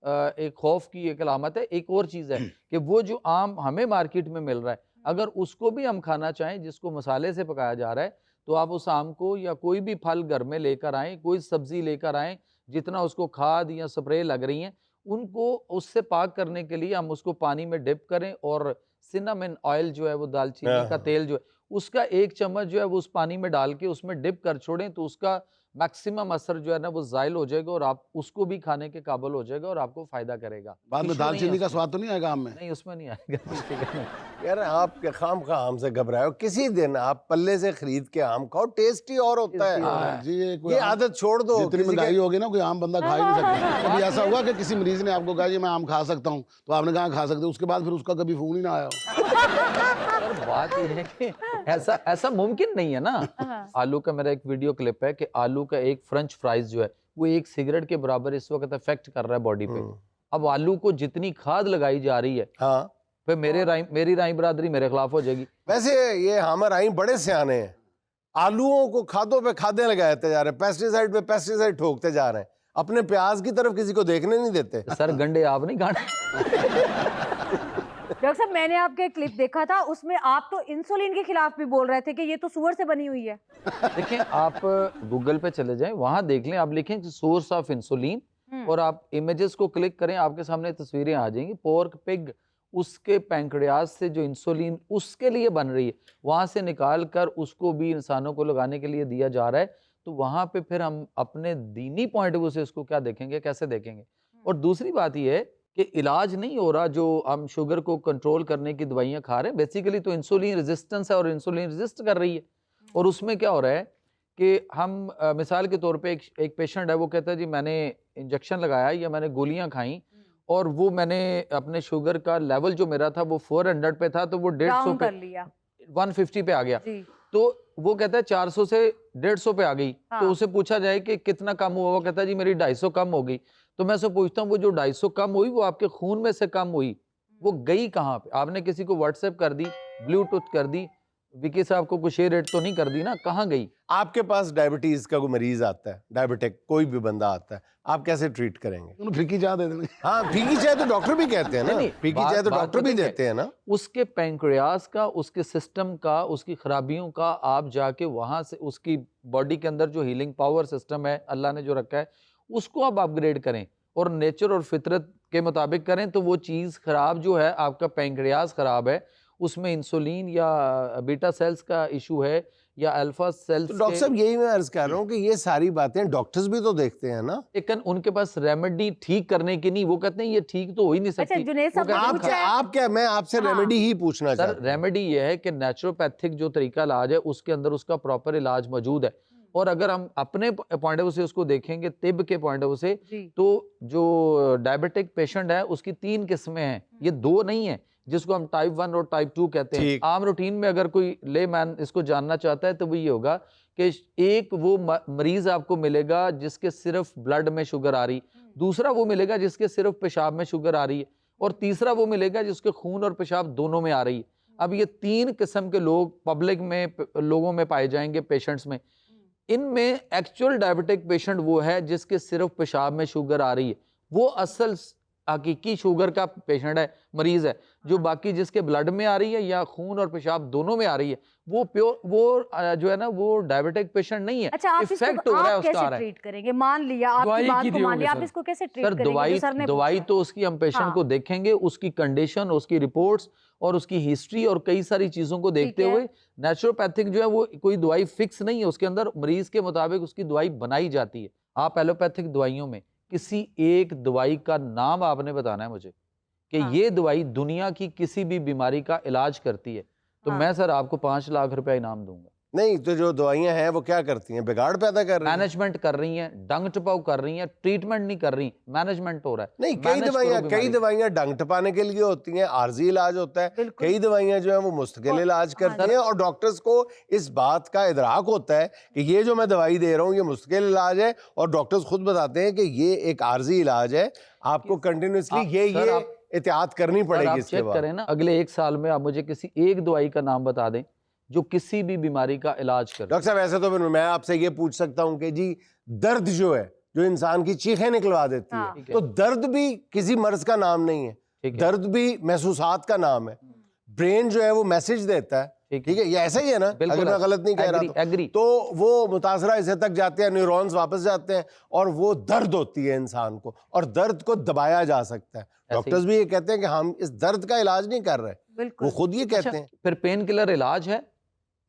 एक खौफ की एक अलामत है। एक और चीज़ है कि वो जो आम हमें मार्केट में मिल रहा है, अगर उसको भी हम खाना चाहें जिसको मसाले से पकाया जा रहा है, तो आप उस आम को या कोई भी फल घर में लेकर आएँ, कोई सब्जी लेकर आएँ, जितना उसको खाद या स्प्रे लग रही हैं उनको उससे पाक करने के लिए हम उसको पानी में डिप करें और सिनामन ऑयल जो है वो दालचीनी का तेल जो है उसका 1 चम्मच जो है वो उस पानी में डाल के उसमें डिप कर छोड़ें, तो उसका मैक्सिमम असर जो है ना वो जायल हो जाएगा और आप उसको भी खाने के काबिल हो जाएगा और आपको फायदा करेगा। बाद में issue नहीं है दालचीनी का उसमें। स्वाद तो नहीं आएगा आम में? नहीं, उसमें नहीं आएगा। यार आप के खाम खा आम से घबराए हो, किसी दिन आप पल्ले से खरीद के आम खाओ, टेस्टी और होता है। हाँ जी, कोई ये आम- आदत छोड़ दो। जितनी किसी महंगाई के- होगी ना, कोई आम बंदा खा ही नहीं सकता। कभी ऐसा हुआ कि किसी मरीज ने आपको कहा जी मैं आम खा सकता हूँ, तो आपने कहा खा सकते हो, उसके बाद फिर उसका कभी फोन ही ना आया हो? पर बात ये है कि ऐसा मुमकिन नहीं है ना। आलू का मेरा एक वीडियो क्लिप है कि आलू का एक फ्रेंच फ्राइज जो है वो 1 सिगरेट के बराबर इस वक्त इफेक्ट कर रहा है बॉडी पे। अब आलू को जितनी खाद लगाई जा रही है, हाँ फिर मेरी राई बरादरी मेरे खिलाफ हो जाएगी। वैसे ये हमर आई बड़े सियाने हैं, आलूओं को खादों पे खादें लगाते जा रहे हैं, पेस्टिसाइड पे पेस्टिसाइड ठोकते जा रहे हैं, अपने प्याज की तरफ किसी को देखने नहीं देते। सर गंडे आप नहीं खाने। डॉक्टर साहब, मैंने आपका एक क्लिप देखा था, उसमें आप तो इंसुलिन के खिलाफ भी बोल रहे थे कि ये तो सुअर से बनी हुई है। देखें, आप गूगल पे चले जाएं, वहां देख लें, आप लिखें सोर्स ऑफ इंसुलिन और आप इमेजेस को क्लिक करें, आपके सामने तस्वीरें आ जाएंगी। पोर्क पिग, उसके पैंक्रियाज से जो इंसुलिन उसके लिए बन रही है, वहां से निकाल कर उसको भी इंसानों को लगाने के लिए दिया जा रहा है। तो वहां पे फिर हम अपने दीनी पॉइंट ऑफ व्यू से इसको क्या देखेंगे, कैसे देखेंगे? और दूसरी बात यह है कि इलाज नहीं हो रहा, जो हम शुगर को कंट्रोल करने की दवाइयाँ खा रहे हैं, बेसिकली तो इंसुलिन रेजिस्टेंस है और इंसुलिन रेजिस्ट कर रही है। और उसमें क्या हो रहा है कि हम मिसाल के तौर पे एक पेशेंट है, वो कहता है जी मैंने इंजेक्शन लगाया या मैंने गोलियां खाई और वो मैंने अपने शुगर का लेवल जो मेरा था वो 400 पे था, तो वो 150 पे 150 पे आ गया। तो वो कहता है 400 से 150 पे आ गई। तो उसे पूछा जाए कि कितना कम हुआ, वो कहता है जी मेरी 250 कम हो गई। तो मैं उससे पूछता हूँ वो जो 250 कम हुई वो आपके खून में से कम हुई, वो गई कहाँ पे? आपने किसी को व्हाट्सएप कर दी, ब्लूटूथ कर दी, विकी साहब को कुछ शेयर रेट तो नहीं कर दी ना, कहाँ गई? आपके पास डायबिटीज का कोई मरीज आता है, डायबिटिक कोई भी बंदा आता है, आप कैसे ट्रीट करेंगे? उन्हें फीकी चाय दे देंगे। हाँ फीकी चाय तो डॉक्टर भी कहते हैं ना, नहीं, फीकी चाय तो बात डॉक्टर भी पता है देते हैं ना। उसके पैंक्रियाज का, उसके सिस्टम का, उसकी खराबियों का आप जाके वहां से उसकी बॉडी के अंदर जो हीलिंग पावर सिस्टम है अल्लाह ने जो रखा है उसको आप अपग्रेड करें और नेचर और फितरत के मुताबिक करें, तो वो चीज़ खराब जो है, आपका पैंक्रियाज खराब है, उसमें इंसुलिन या बीटा सेल्स का इशू है या अल्फा सेल्स। तो डॉक्टर साहब यही मैं अर्ज कर रहा हूँ कि ये सारी बातें डॉक्टर्स भी तो देखते हैं ना। लेकिन उनके पास रेमेडी ठीक करने की नहीं, वो कहते हैं ये ठीक तो हो ही नहीं सकती। अच्छा, जुनैद साहब, वो कहते हैं, आप क्या मैं आपसे हाँ। रेमेडी ही पूछना सर चाहता हूँ। रेमेडी ये है कि नेचुरोपैथिक जो तरीका इलाज है उसके अंदर उसका प्रॉपर इलाज मौजूद है। और अगर हम अपने पॉइंट ऑफ व्यू से उसको देखेंगे, तिब के पॉइंट ऑफ व्यू से, तो जो डायबिटिक पेशेंट है उसकी 3 किस्में हैं, ये 2 नहीं है, जिसको हम टाइप 1 और टाइप 2 कहते हैं। ठीक। आम रूटीन में अगर कोई ले मैन इसको जानना चाहता है तो वो ये होगा कि एक वो मरीज आपको मिलेगा जिसके सिर्फ ब्लड में शुगर आ रही, दूसरा वो मिलेगा जिसके सिर्फ पेशाब में शुगर आ रही है, और तीसरा वो मिलेगा जिसके खून और पेशाब दोनों में आ रही है। अब ये 3 किस्म के लोग पब्लिक में लोगों में पाए जाएंगे, पेशेंट्स में। इनमें एक्चुअल डायबिटिक पेशेंट वो है जिसके सिर्फ पेशाब में शुगर आ रही है, वो असल हकीकी शुगर का पेशेंट है, मरीज है। जो बाकी जिसके ब्लड में आ रही है या खून और पेशाब दोनों में आ रही है, वो प्योर, वो जो है ना वो डायबिटिक पेशेंट नहीं है। अच्छा, आप इफेक्ट इसको हो रहा है आप उसका कैसे आ रहा है। ट्रीट करेंगे? मान लिया आपकी दवाई बात की को मान दोगे लिया, आप सर? इसको कैसे ट्रीट सर करेंगे? जो सर ने दवाई पूछा। तो उसकी हम पेशेंट हाँ। को देखेंगे, उसकी कंडीशन, उसकी रिपोर्ट्स और उसकी हिस्ट्री और कई सारी चीजों को देखते है। हुए, नेचुरोपैथिक जो है वो कोई दवाई फिक्स नहीं है, उसके अंदर मरीज के मुताबिक उसकी दवाई बनाई जाती है। आप एलोपैथिक दवाइयों में किसी एक दवाई का नाम आपने बताना है मुझे, कि हाँ। ये दवाई दुनिया की किसी भी बीमारी का इलाज करती है, तो हाँ। मैं सर आपको 5 लाख रुपया इनाम दूंगा। नहीं तो जो दवाइयां हैं वो क्या करती हैं, बिगाड़ पैदा कर रही हैं। मैनेजमेंट कर रही हैं, डंग टपाव कर रही हैं, ट्रीटमेंट नहीं कर रही, मैनेजमेंट हो रहा है। नहीं, कई मैनेज करो दवाइयां बीमारी। डंग टपाने के लिए होती हैं, आर्जी इलाज होता है। बिल्कुल। कई दवाइयां जो है वो मुस्तकिल और- इलाज हाँ, करती हैं, और डॉक्टर्स को इस बात का इदराक होता है कि ये जो मैं दवाई दे रहा हूँ ये मुस्तकिल इलाज है, और डॉक्टर्स खुद बताते हैं कि ये एक आर्जी इलाज है, आपको कंटिन्यूसली ये सर, आप- एहतियात करनी सर, पड़ेगी आप इसके चेक बाद। करें ना, अगले 1 साल में आप मुझे किसी एक दवाई का नाम बता दें जो किसी भी बीमारी का इलाज करे। डॉक्टर साहब ऐसे तो फिर मैं आपसे ये पूछ सकता हूँ कि जी दर्द जो है, जो इंसान की चीखें निकलवा देती हाँ। है, तो दर्द भी किसी मर्ज का नाम नहीं है, ठीक है। दर्द भी महसूसात का नाम है। ब्रेन जो है वो मैसेज देता है, ठीक है। ठीक है, ये ऐसा ही है ना, बिल्कुल अगर मैं गलत नहीं कह रहा एग्री, एग्री। तो वो मुतासरा हिस्से तक जाते हैं, न्यूरॉन्स वापस जाते हैं, और वो दर्द होती है इंसान को, और दर्द को दबाया जा सकता है। डॉक्टर्स भी ये कहते हैं कि हम इस दर्द का इलाज नहीं कर रहे, वो बिल्कुल। खुद ये कहते हैं। फिर पेन किलर इलाज है?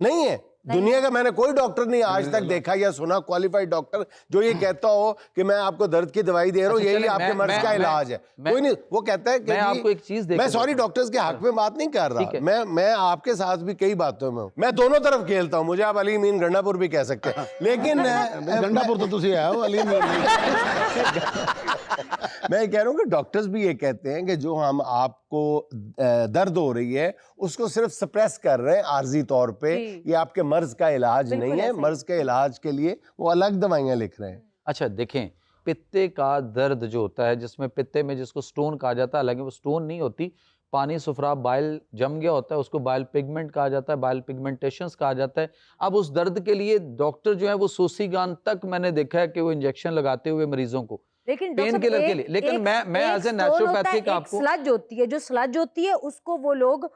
नहीं है, दुनिया का मैंने कोई डॉक्टर नहीं आज तक देखा या सुना, क्वालिफाइड डॉक्टर जो ये कहता हो कि मैं आपको दर्द की दवाई दे रहा हूँ, अच्छा, यही चलें, आपके मैं- मर्ज मैं- का मैं- इलाज है। मैं- कोई नहीं, वो कहता है कि मैं जी, आपको एक चीज मैं सॉरी डॉक्टर्स के हक में बात नहीं कर ठीक रहा, है। मैं आपके साथ भी कई बातों में हूँ, मैं दोनों तरफ खेलता हूँ, मुझे आप अली मीन गंडापुर भी कह सकते हैं, लेकिन गंडापुर तो तुसी है हो, अली मीर नहीं। मैं कह रहा हूँ कि डॉक्टर्स भी ये कहते हैं कि जो हम आपको दर्द हो रही है उसको सिर्फ सप्रेस कर रहे हैं आर्जी तौर पे, जी। ये आपके मर्ज का इलाज बिल्कुल नहीं है, ऐसा ही। मर्ज के इलाज के लिए वो अलग दवाइयां लिख रहे हैं। अच्छा देखें, पित्ते का दर्द जो होता है, जिसमें पित्ते में जिसको स्टोन कहा जाता है, हालांकि वो स्टोन नहीं होती, पानी सुफरा बाइल जम गया होता है, उसको बाइल पिगमेंट कहा जाता है, बाइल पिगमेंटेशंस कहा जाता है। अब उस दर्द के लिए डॉक्टर जो है वो सोसीगान तक मैंने देखा है कि वो इंजेक्शन लगाते हुए मरीजों को लेकिन पेन डॉक्टर किलर के एक- लिए, लेकिन एक- मैं एक एज ए stone होता है, नेचुरोपैथिक एक आपको स्लज होती है, जो स्लज होती है उसको वो लोग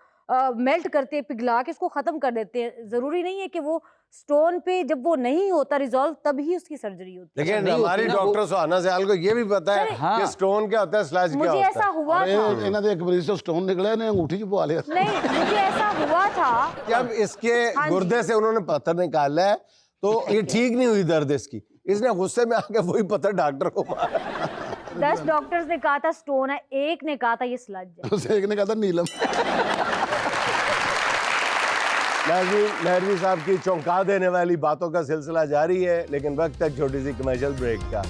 मेल्ट करते हैं, पिघला के उसको खत्म कर देते हैं। जरूरी नहीं है कि वो स्टोन पे जब वो नहीं होता रिजॉल्व तभी उसकी सर्जरी होती है। लेकिन नहीं होती हमारी ना, डॉक्टर सुहाना सयाल को ये भी पता है हाँ। कि स्टोन क्या होता है, स्लज क्या मुझे होता ऐसा है। हुआ अरे था, इन्हों दे एक मरीज तो स्टोन निकले ने अंगूठी च पवा लिया। नहीं मुझे ऐसा हुआ था। जब इसके हाँ जी। गुर्दे से उन्होंने पत्थर निकाला है तो ये ठीक नहीं हुई दर्द इसकी, इसने गुस्से में आके वही पत्थर डॉक्टर को मारा। 10 डॉक्टर्स ने कहा था स्टोन है, एक ने कहा था ये स्लज है। उसे एक ने कहा था नीलम। नहरवी साहब की चौंका देने वाली बातों का सिलसिला जारी है, लेकिन वक्त तक छोटी सी कमर्शियल ब्रेक का।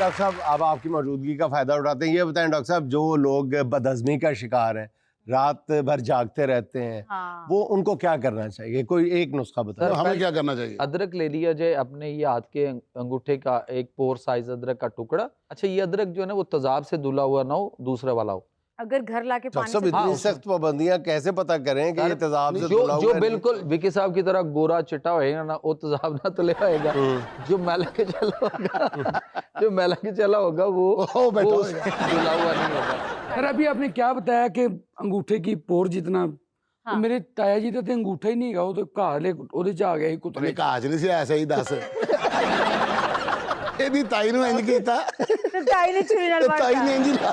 डॉक्टर साहब अब आपकी मौजूदगी का फायदा उठाते हैं, ये बताएं डॉक्टर साहब, जो लोग बदहजमी का शिकार हैं, रात भर जागते रहते हैं, हाँ। वो उनको क्या करना चाहिए, कोई एक नुस्खा तो बताएं। हमें क्या करना चाहिए? अदरक ले लिया जाए अपने ये हाथ के अंगूठे का एक पोर साइज अदरक का टुकड़ा। अच्छा ये अदरक जो है ना वो तेजाब से धुला हुआ ना हो, दूसरा वाला हो। अगर घर लाके डॉक्टर पानी साहब से इतनी हाँ, सख्त पाबंदियां कैसे पता करें कि ये तेजाब से जो धुला जो हुआ है? बिल्कुल विकी साहब की तरह गोरा चिट्टा होएगा ना, वो तेजाब ना तो ले आएगा। जो मैला के चला होगा, जो मैला के चला होगा वो बैठा वो होगा। धुला हुआ नहीं होगा। सर अभी आपने क्या बताया कि अंगूठे की पोर जितना, हाँ। तो मेरे ताया जी ਦਾ ਤੇ ਅੰਗੂਠਾ ਹੀ ਨਹੀਂ ਹੈਗਾ, ਉਹ ਤਾਂ ਘਾਹ ਲੈ ਉਹਦੇ ਚ ਆ ਗਿਆ ਸੀ ਤੂੰ ਕੁੱਤਰੇ ਕਾਜ ਨਹੀਂ ਸੀ ਐਸੇ ਹੀ ਦੱਸ। ਇਹਦੀ ਤਾਈ ਨੂੰ ਇੰਜ ਕੀਤਾ, तो ताई ने छुरी नाल ਤਾਈ मारता। ਨੇ ਇੰਜ ਹੀ ਲਾ।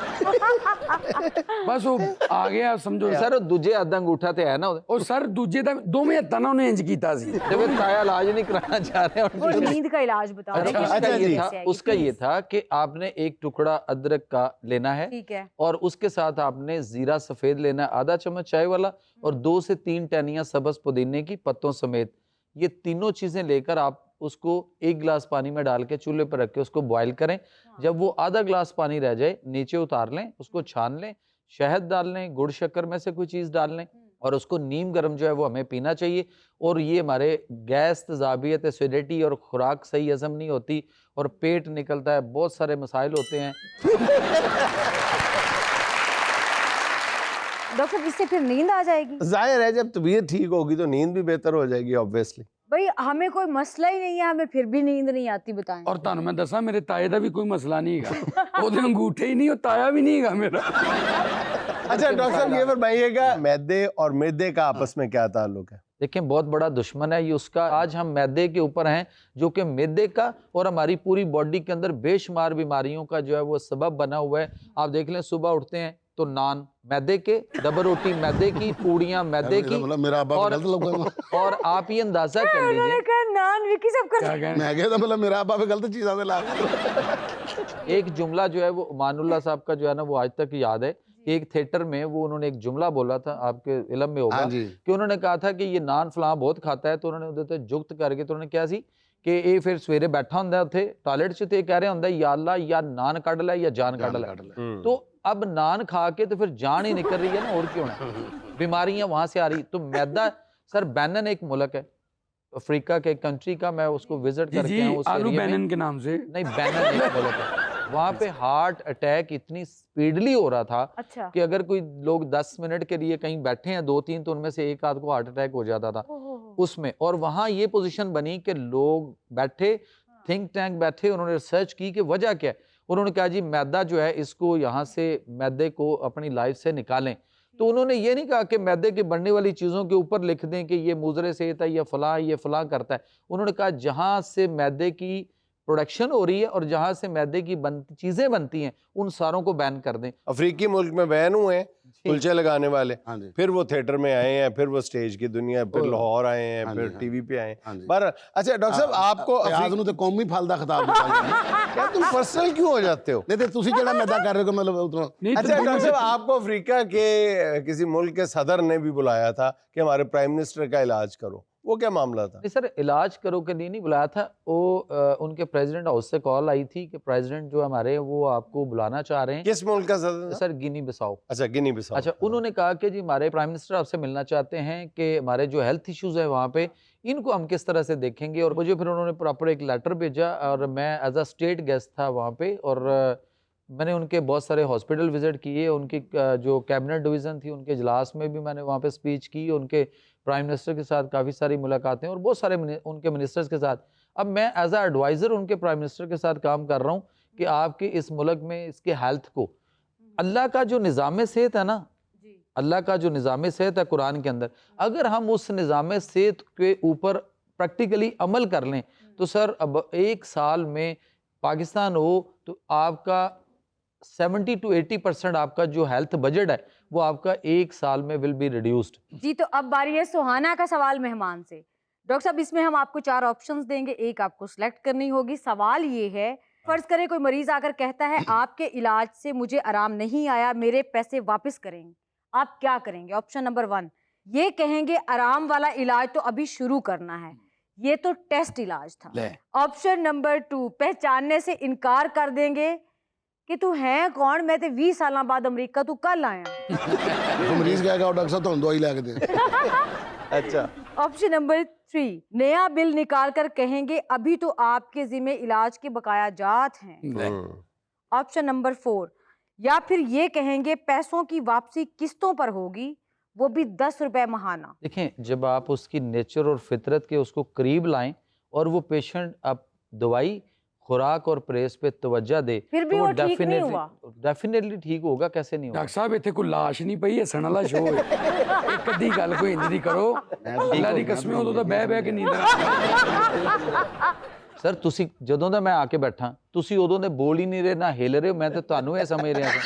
ਬਸ ਉਹ ਆ ਗਿਆ ਸਮਝੋ सर दूजे हद अंगूठा ते है ना ਉਹਦੇ। ਉਹ ਸਰ ਦੂਜੇ ਦਾ ਦੋਵੇਂ ਹੱਥਾਂ ਨਾਲ ਉਹਨੇ ਇੰਜ ਕੀਤਾ ਸੀ। जब ये ताया इलाज नहीं कराना चाह रहे वो हैं नींद का इलाज बताओ। अच्छा, देखिए, उसका अच्छा ये जी। था, उसका ये था कि आपने एक टुकड़ा अदरक का लेना है ठीक है। और उसके साथ आपने जीरा सफेद लेना है आधा चम्मच चाय वाला, और 2 से 3 टहनियां सब्ज पुदीने की पत्तों समेत। ये तीनों चीजें लेकर आप उसको 1 गिलास पानी में डाल के चूल्हे पर रख के उसको बॉईल करें। जब वो आधा गिलास पानी रह जाए नीचे उतार लें, उसको छान लें, शहद डाल लें, गुड़ शक्कर में से कोई चीज़ डाल लें, और उसको नीम गर्म जो है वो हमें पीना चाहिए। और ये हमारे गैस, तेजाबियत, एसिडिटी और खुराक सही हजम नहीं होती और पेट निकलता है, बहुत सारे मसाइल होते हैं। डॉक्टर साहब इससे फिर नींद आ जाएगी? जाहिर है जब तबीयत ठीक होगी तो नींद भी बेहतर हो जाएगी ऑब्वियसली। भाई हमें कोई मसला ही नहीं है, हमें फिर भी नींद नहीं आती, बताएं। ਔਰ ਤੁਹਾਨੂੰ ਮੈਂ ਦੱਸਾਂ ਮੇਰੇ ਤਾਏ ਦਾ ਵੀ ਕੋਈ ਮਸਲਾ ਨਹੀਂ ਹੈਗਾ, ਉਹਦੇ ਅੰਗੂਠੇ ਹੀ ਨਹੀਂ, ਉਹ ਤਾਇਆ ਵੀ ਨਹੀਂ ਹੈਗਾ ਮੇਰਾ। अच्छा डॉक्टर साहब ये फरमाइएगा, मैदे और मैदे का आपस में क्या ताल्लुक है? देखें बहुत बड़ा दुश्मन है ये उसका। आज हम मैदे के ऊपर हैं जो कि मैदे का और हमारी पूरी बॉडी के अंदर बेशुमार बीमारियों का जो है वो सबब बना हुआ है। आप देख लें सुबह उठते हैं तो नान मैदे के, डबल रोटी मैदे की, पूड़ियां मैदे की, मतलब मेरा अब्बा और गलत लगा और आप ये अंदाजा कर उन्होंने लीजिए कहा नान विकी सब कर क्या कहना मैं कहता मतलब मेरा अब्बा भी गलत चीज़ ला एक जुमला जो है वो मानुल्लाह साहब का जो है ना वो आज तक याद है कि एक थिएटर में वो उन्होंने एक जुमला बोला था, आपके इलम में होगा, हाँ जी। कि उन्होंने कहा था कि ये नान फलां बहुत खाता है, तो उन्होंने ਉਹਦੇ ਤੇ जुगत करके तो उन्होंने क्या सी कि ਇਹ ਫਿਰ ਸਵੇਰੇ ਬੈਠਾ ਹੁੰਦਾ ਉੱਥੇ ਟਾਇਲਟ 'ਚ ਤੇ ਇਹ ਕਹਿ ਰਿਹਾ ਹੁੰਦਾ या अल्लाह या नान ਕੱਢ ਲੈ या जान ਕੱਢ ਲੈ। तो अब नान खा के तो फिर जान ही निकल रही है ना, और क्यों ना, बीमारियां वहां से आ रही। तो मैदा सर, बैनन एक मुल्क है अफ्रीका के कंट्री का, मैं उसको विजिट जी करके जी, आया हूं उस आलू एरिया में। बैनन के नाम से। नहीं, बैनन एक मुल्क है, वहां पे हार्ट अटैक इतनी स्पीडली हो रहा था अच्छा कि अगर कोई लोग 10 मिनट के लिए कहीं बैठे हैं 2-3 तो उनमें से एक आध को हार्ट अटैक हो जाता था उसमें। और वहां ये पोजीशन बनी कि लोग बैठे, थिंक टैंक बैठे, उन्होंने रिसर्च की कि वजह क्या है। उन्होंने कहा जी मैदा जो है इसको यहाँ से मैदे को अपनी लाइफ से निकालें। तो उन्होंने ये नहीं कहा कि मैदे की बनने वाली चीज़ों के ऊपर लिख दें कि ये मुजरे सेहत है, ये फलां करता है। उन्होंने कहा जहाँ से मैदे की प्रोडक्शन हो रही है और जहाँ से मैदे की चीज़ें बनती हैं उन सारों को बैन कर दें। अफ्रीकी मुल्क में बैन हुए हैं कुलचे लगाने वाले, हाँ जी। फिर वो थिएटर में आए हैं, फिर वो स्टेज की दुनिया, फिर ओ, लाहौर आए हैं, हाँ फिर जी, हाँ टीवी पे आए हाँ हैं। जी। पर अच्छा डॉक्टर साहब आपको आज ਨੂੰ ਤੇ ਕੌਮੀ ਫਲ ਦਾ ਖਿਤਾਬ ਦਿੱਤਾ ਗਿਆ। क्या तुम पर्सनल क्यों हो जाते हो? नहीं तो ਤੁਸੀਂ ਜਿਹੜਾ ਮੈਦਾ ਕਰ ਰਹੇ ਹੋ मतलब उतना नहीं अच्छा डॉक्टर साहब आपको अफ्रीका के किसी मुल्क के सदर ने भी बुलाया था कि हमारे प्राइम मिनिस्टर का इलाज करो, वो क्या मामला था? नहीं सर, इलाज करो के लिए नहीं बुलाया था वो, उनके प्रेसिडेंट हाउस से कॉल आई थी कि प्रेसिडेंट जो हमारे हैं वो आपको बुलाना चाह रहे हैं। किस मुल्क का सदर था? सर गिनी बिसाओ। अच्छा गिनी बिसाओ। अच्छा, उन्होंने कहा कि जी हमारे प्राइम मिनिस्टर आपसे मिलना चाहते हैं कि हमारे जो हेल्थ इश्यूज है वहाँ पे इनको हम किस तरह से देखेंगे। और मुझे फिर उन्होंने प्रॉपर एक लेटर भेजा और मैं एज अ स्टेट गेस्ट था वहाँ पे, और मैंने उनके बहुत सारे हॉस्पिटल विजिट किए, उनकी जो कैबिनेट डिवीज़न थी उनके इजलास में भी मैंने वहाँ पे स्पीच की, उनके प्राइम मिनिस्टर के साथ काफ़ी सारी मुलाकातें और बहुत सारे उनके मिनिस्टर्स के साथ। अब मैं एज अ एडवाइज़र उनके प्राइम मिनिस्टर के साथ काम कर रहा हूँ कि आपके इस मुल्क में इसके हेल्थ को, अल्लाह का जो निज़ाम सेहत है ना, अल्लाह का जो निज़ाम सेहत है कुरान के अंदर, अगर हम उस निज़ाम सेहत के ऊपर प्रैक्टिकली अमल कर लें तो सर अब 1 साल में पाकिस्तान हो तो आपका 70 to 80% आपका जो हेल्थ बजट है वो आपका 1 साल में विल बी रिड्यूस्ड। जी तो अब बारी है सुहाना का सवाल मेहमान से। डॉक्टर साहब इसमें हम आपको 4 ऑप्शंस देंगे, एक आपको सिलेक्ट करनी होगी। सवाल ये है, फर्ज करें कोई मरीज आकर कहता है आपके इलाज से मुझे आराम नहीं आया, मेरे पैसे वापस करेंगे, आप क्या करेंगे? ऑप्शन नंबर 1 ये कहेंगे आराम वाला इलाज तो अभी शुरू करना है, ये तो टेस्ट इलाज था। ऑप्शन नंबर 2 पहचानने से इनकार कर देंगे कि तू है कौन, मैं तो 20 साल बाद अमेरिका, तू कल आया। तो मरीज कहेगा डॉक्टर साहब ਤੁਹਾਨੂੰ ਦਵਾਈ ਲੈ ਕੇ ਦੇ। अच्छा ऑप्शन नंबर 3 नया बिल निकाल कर कहेंगे अभी तो आपके जिम्मे इलाज के बकाया जात हैं। ऑप्शन नंबर 4 या फिर ये कहेंगे पैसों की वापसी किस्तों पर होगी, वो भी 10 रुपए माहाना। देखें, जब आप उसकी नेचर और फितरत के उसको करीब लाएं और वो पेशेंट आप दवाई, खुराक और परहेज पे तवज्जो दे फिर भी तो वो ठीक नहीं हुआ। डेफिनेटली ठीक होगा, कैसे नहीं होगा। डॉक्टर साहब इतने कोई लाश नहीं पई, हसन वाला शो है। एक अद्धी गल कोई इंज दी करो, अल्लाह दी कसम उदों तो बह के नींद सर तुसी जदों दा मैं आके बैठा तुसी उदों दे बोल ही नहीं रहे ना हिल रहे हो, मैं तो ਤੁਹਾਨੂੰ ਇਹ समझ रहा था।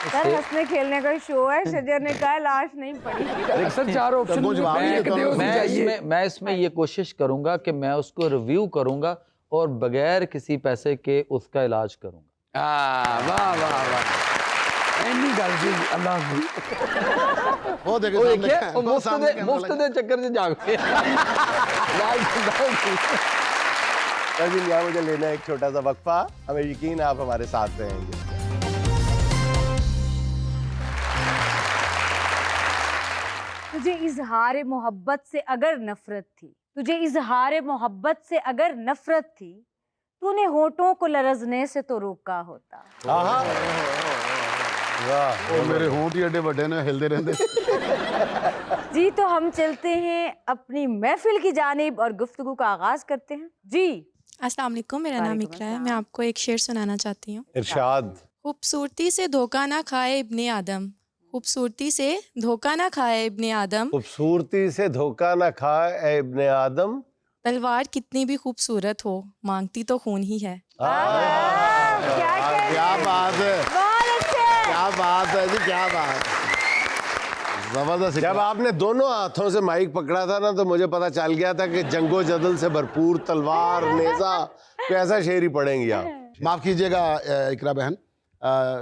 सर हंसने खेलने का शो है, शजर ने कहा लाश नहीं पड़ी। सर 4 ऑप्शन वो जवाब नहीं देता हूँ। मैं इसमें ये कोशिश करूंगा कि मैं उसको रिव्यू करूंगा और बगैर किसी पैसे के उसका इलाज करूंगा। वाह वाह वाह, इन्नी गल सी अल्लाह दी। वो देखे ਉਹ सामने ਦੇਖਿਆ ਉਹ वो सामने कैमरा ਮੁਫਤ लगा। ਦੇ ਚੱਕਰ 'ਚ ਜਾਗ ਪਿਆ। लेकिन यहाँ मुझे लेना है एक छोटा सा वक्फा, हमें यकीन है आप हमारे साथ रहेंगे। तुझे इजहार मोहब्बत से अगर नफरत थी, तुझे इजहार मोहब्बत से अगर नफरत थी, तूने होठों को लरजने से तो रोका होता। आहा, वाह, ਉਹ ਮੇਰੇ ਹੋਂਠ ਹੀ ਏਡੇ ਵੱਡੇ ਨੇ ਹਿਲਦੇ ਰਹਿੰਦੇ। जी तो हम चलते हैं अपनी महफिल की जानिब और गुफ्तगू का आगाज करते हैं। जी अस्सलाम वालेकुम, मेरा नाम वालेकुम इकरा है। मैं आपको एक शेर सुनाना चाहती हूँ। इरशाद। खूबसूरती से धोखा ना खाए इब्ने आदम, खूबसूरती से धोखा ना खाए इब्ने आदम, खूबसूरती से धोखा न खाए ए इब्ने आदम, तलवार कितनी भी खूबसूरत हो मांगती तो खून ही है। आहा। क्या बात है, बहुत अच्छे। क्या बात है जी, क्या बात। जबरदस्त। जब आपने दोनों हाथों से माइक पकड़ा था ना तो मुझे पता चल गया था कि जंगो जदल से भरपूर तलवार नेजा कैसा शेर ही पढ़ेंगी आप। माफ कीजिएगा इकरा बहन,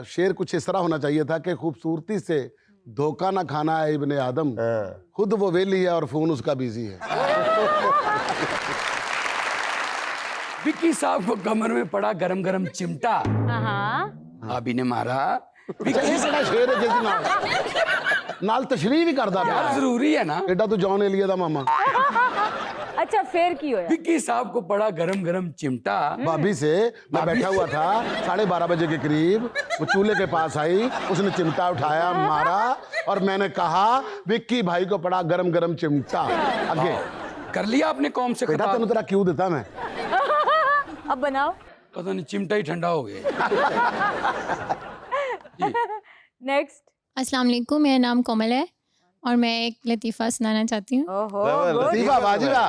शेर कुछ इस तरह होना चाहिए था कि खूबसूरती से धोखा ना खाना है इब्ने आदम, खुद वो वेली है और फोन उसका बिजी है। विक्की साहब को कमर में पड़ा गरम गरम चिमटा, हाँ भाभी ने मारा। विक्की बड़ा शेर है जैसी नाल तशरीह भी करदा यार जरूरी है ना, एडा तू जॉन एलिया दा मामा। अच्छा फिर की होया? विक्की साहब को पड़ा गरम गरम चिमटा। भाभी से मैं बैठा हुआ था 12:30 बजे के करीब, वो चूल्हे के पास आई, उसने चिमटा उठाया, मारा और मैंने कहा विक्की भाई को पड़ा गरम गरम चिमटा। आगे कर लिया आपने कौम से बेटा, खिताब? तेन तेरा क्यों देता मैं। अब बनाओ। पता नहीं चिमटा ही ठंडा हो गया। नेक्स्ट। अस्सलाम वालेकुम, मेरा नाम कोमल है और मैं एक लतीफ़ा सुनाना चाहती हूँ। लतीफा बाजीरा।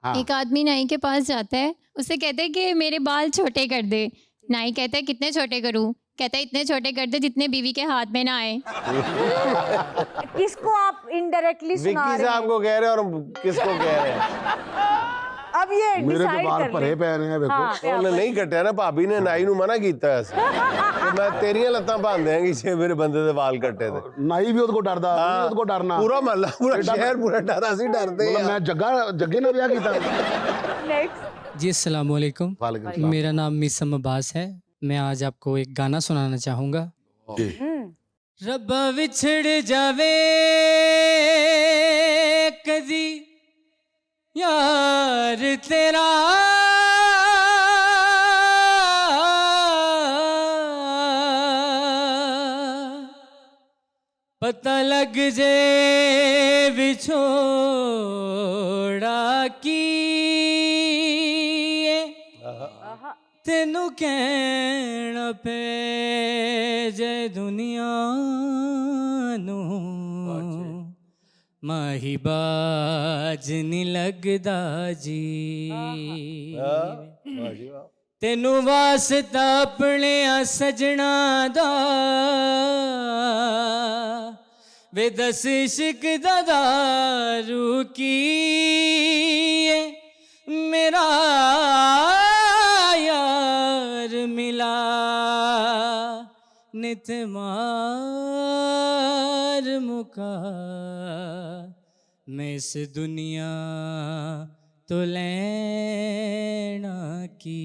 हाँ। एक आदमी नाई के पास जाता है, उससे कहता है कि मेरे बाल छोटे कर दे। नाई कहता है कितने छोटे करूँ? कहता है इतने छोटे कर दे जितने बीवी के हाथ में ना आए। किसको आप इनडायरेक्टली सुना विक्की रहे साहब हैं? को कह रहे हैं और किसको कह रहे हैं? अब ये मेरे तो डिसाइड बाल कर भरे ले। पे हैं देखो। हाँ, ਉਹਨੇ ਨਹੀਂ ਕੱਟਿਆ ਨਾ, ਭਾਬੀ ਨੇ ਨਾਈ ਨੂੰ ਮਨਾ ਕੀਤਾ ਐ ਕਿ ਮੈਂ ਤੇਰੀਆਂ ਲੱਤਾਂ ਭੰਨ ਦਿਆਂਗੀ ਜੇ ਮੇਰੇ ਬੰਦੇ ਦੇ ਵਾਲ ਕੱਟੇ ਤੇ। नाई भी उसको डरदा, मैं भी उसको डरना। ਪੂਰਾ ਮਹੱਲਾ ਪੂਰਾ ਸ਼ਹਿਰ ਪੂਰਾ ਡਰ, ਅਸੀਂ ਡਰਦੇ मतलब ਆ। मैं जग्गे ना ब्याह कीता। नेक्स्ट। जी अस्सलाम वालेकुम, वालेकुम सलाम। मेरा नाम मिसम अब्बास है। मैं आज आपको एक गाना सुनाना चाहूँगा। जी। रब्बा विछड़ जावे कदी यार तेरा, पता लग जे विछोड़ा की तेनू कहना पे जे दुनिया नू माही बाज नी लगदा जी। तेनू वास्ता अपने सजना दा वे दस इश्क दा दारू की मेरा यार मिला नित मार मुका, मैं इस दुनिया तो लेना की।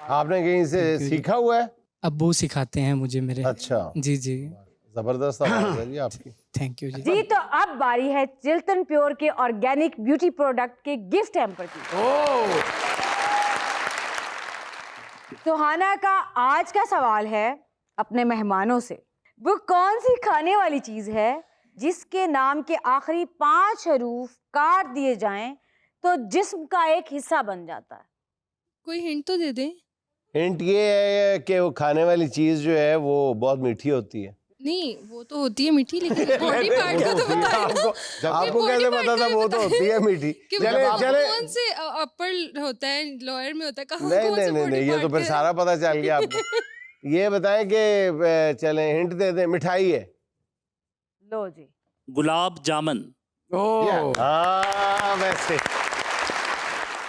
आपने कहीं से सीखा हुआ है? अब्बू सिखाते हैं मुझे मेरे। अच्छा जी जी, जबरदस्त आवाज है जी आपकी। थैंक यू जी। जी तो अब बारी है चिल्टन प्योर के ऑर्गेनिक ब्यूटी प्रोडक्ट के गिफ्ट हैम्पर की। सुहाना का आज का सवाल है अपने मेहमानों से, वो कौन सी खाने वाली चीज है जिसके नाम के आखिरी 5 हरूफ काट दिए जाएं तो जिस्म का एक हिस्सा बन जाता है? कोई हिंट तो दे दे। हिंट ये है कि वो खाने वाली चीज जो है वो बहुत मीठी होती है। नहीं, वो तो होती है मीठी, लेकिन बॉडी पार्ट का तो बताओ। आपको कैसे पता था? वो तो होती है मीठी। चले चले, कौन से अपर होता है, लोअर में होता है, कहाँ नहीं कौन से नहीं नहीं body नहीं, ये तो part फिर के- सारा पता चल गया आपको। ये बताएं कि चले हिंट दे दें, मिठाई है। लो जी, गुलाब जामुन। हाँ वैसे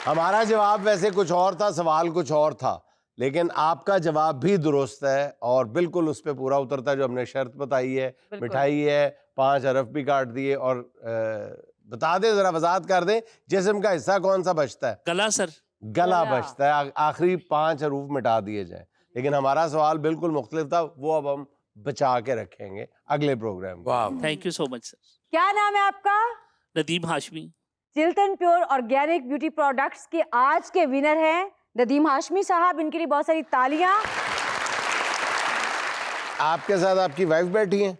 हमारा जवाब वैसे कुछ और था, सवाल कुछ और था, लेकिन आपका जवाब भी दुरुस्त है और बिल्कुल उस पर पूरा उतरता है जो हमने शर्त बताई है। मिठाई है, 5 हरफ भी काट दिए और बता दें, जरा वजाहत कर दें, जिस्म का हिस्सा कौन सा बचता है? गला सर। गला बचता है, आखिरी 5 हरूफ मिटा दिए जाए। लेकिन हमारा सवाल बिल्कुल मुख्तलिफ था, वो अब हम बचा के रखेंगे अगले प्रोग्राम में। Thank you so much sir. क्या नाम है आपका? Nadeem Hashmi. Chilton pure organic beauty products के आज के विनर हैं नदीम हाशमी साहब। इनके लिए बहुत सारी तालियां। आपके साथ आपकी वाइफ बैठी हैं?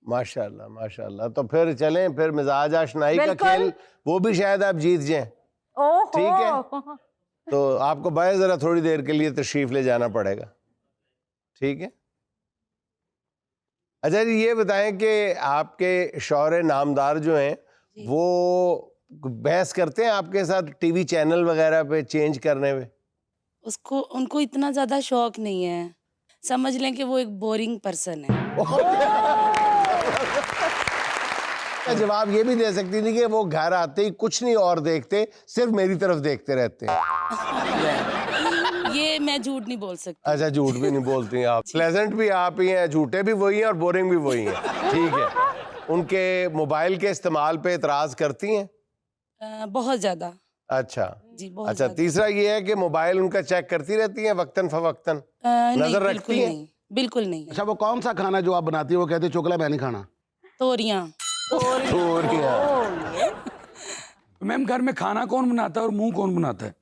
माशाल्लाह माशाल्लाह। तो फिर चलें, फिर मिजाज आशनाई का बिल्कुल। खेल, वो भी शायद आप जीत जाएं। ओहो, ठीक है। तो आपको बाहर जरा थोड़ी देर के लिए तशरीफ ले जाना पड़ेगा, ठीक है? अच्छा जी, ये बताएं कि आपके शौहर नामदार जो हैं वो बहस करते हैं आपके साथ टीवी चैनल वगैरह पे चेंज करने में? उसको उनको इतना ज्यादा शौक नहीं है, समझ लें कि वो एक बोरिंग पर्सन है। जवाब ये भी दे सकती थी कि वो घर आते ही कुछ नहीं और देखते, सिर्फ मेरी तरफ देखते रहते हैं। ये मैं झूठ नहीं बोल सकती। अच्छा, झूठ भी नहीं बोलती हैं आप। प्लेजेंट भी आप ही हैं, झूठे भी वही हैं और बोरिंग भी वही हैं। ठीक है। उनके मोबाइल के इस्तेमाल पे एतराज करती हैं? बहुत ज्यादा। अच्छा जी, बहुत अच्छा। ज्यादा। तीसरा ये है कि मोबाइल उनका चेक करती रहती हैं वक्तन फवक्तन? नजर रखती हैं? नहीं, बिल्कुल नहीं। अच्छा, वो कौन सा खाना जो आप बनाती है वो कहते चोकला मैं नहीं खाना? तोरियां। मैम घर में खाना कौन बनाता है और मुंह कौन बनाता है?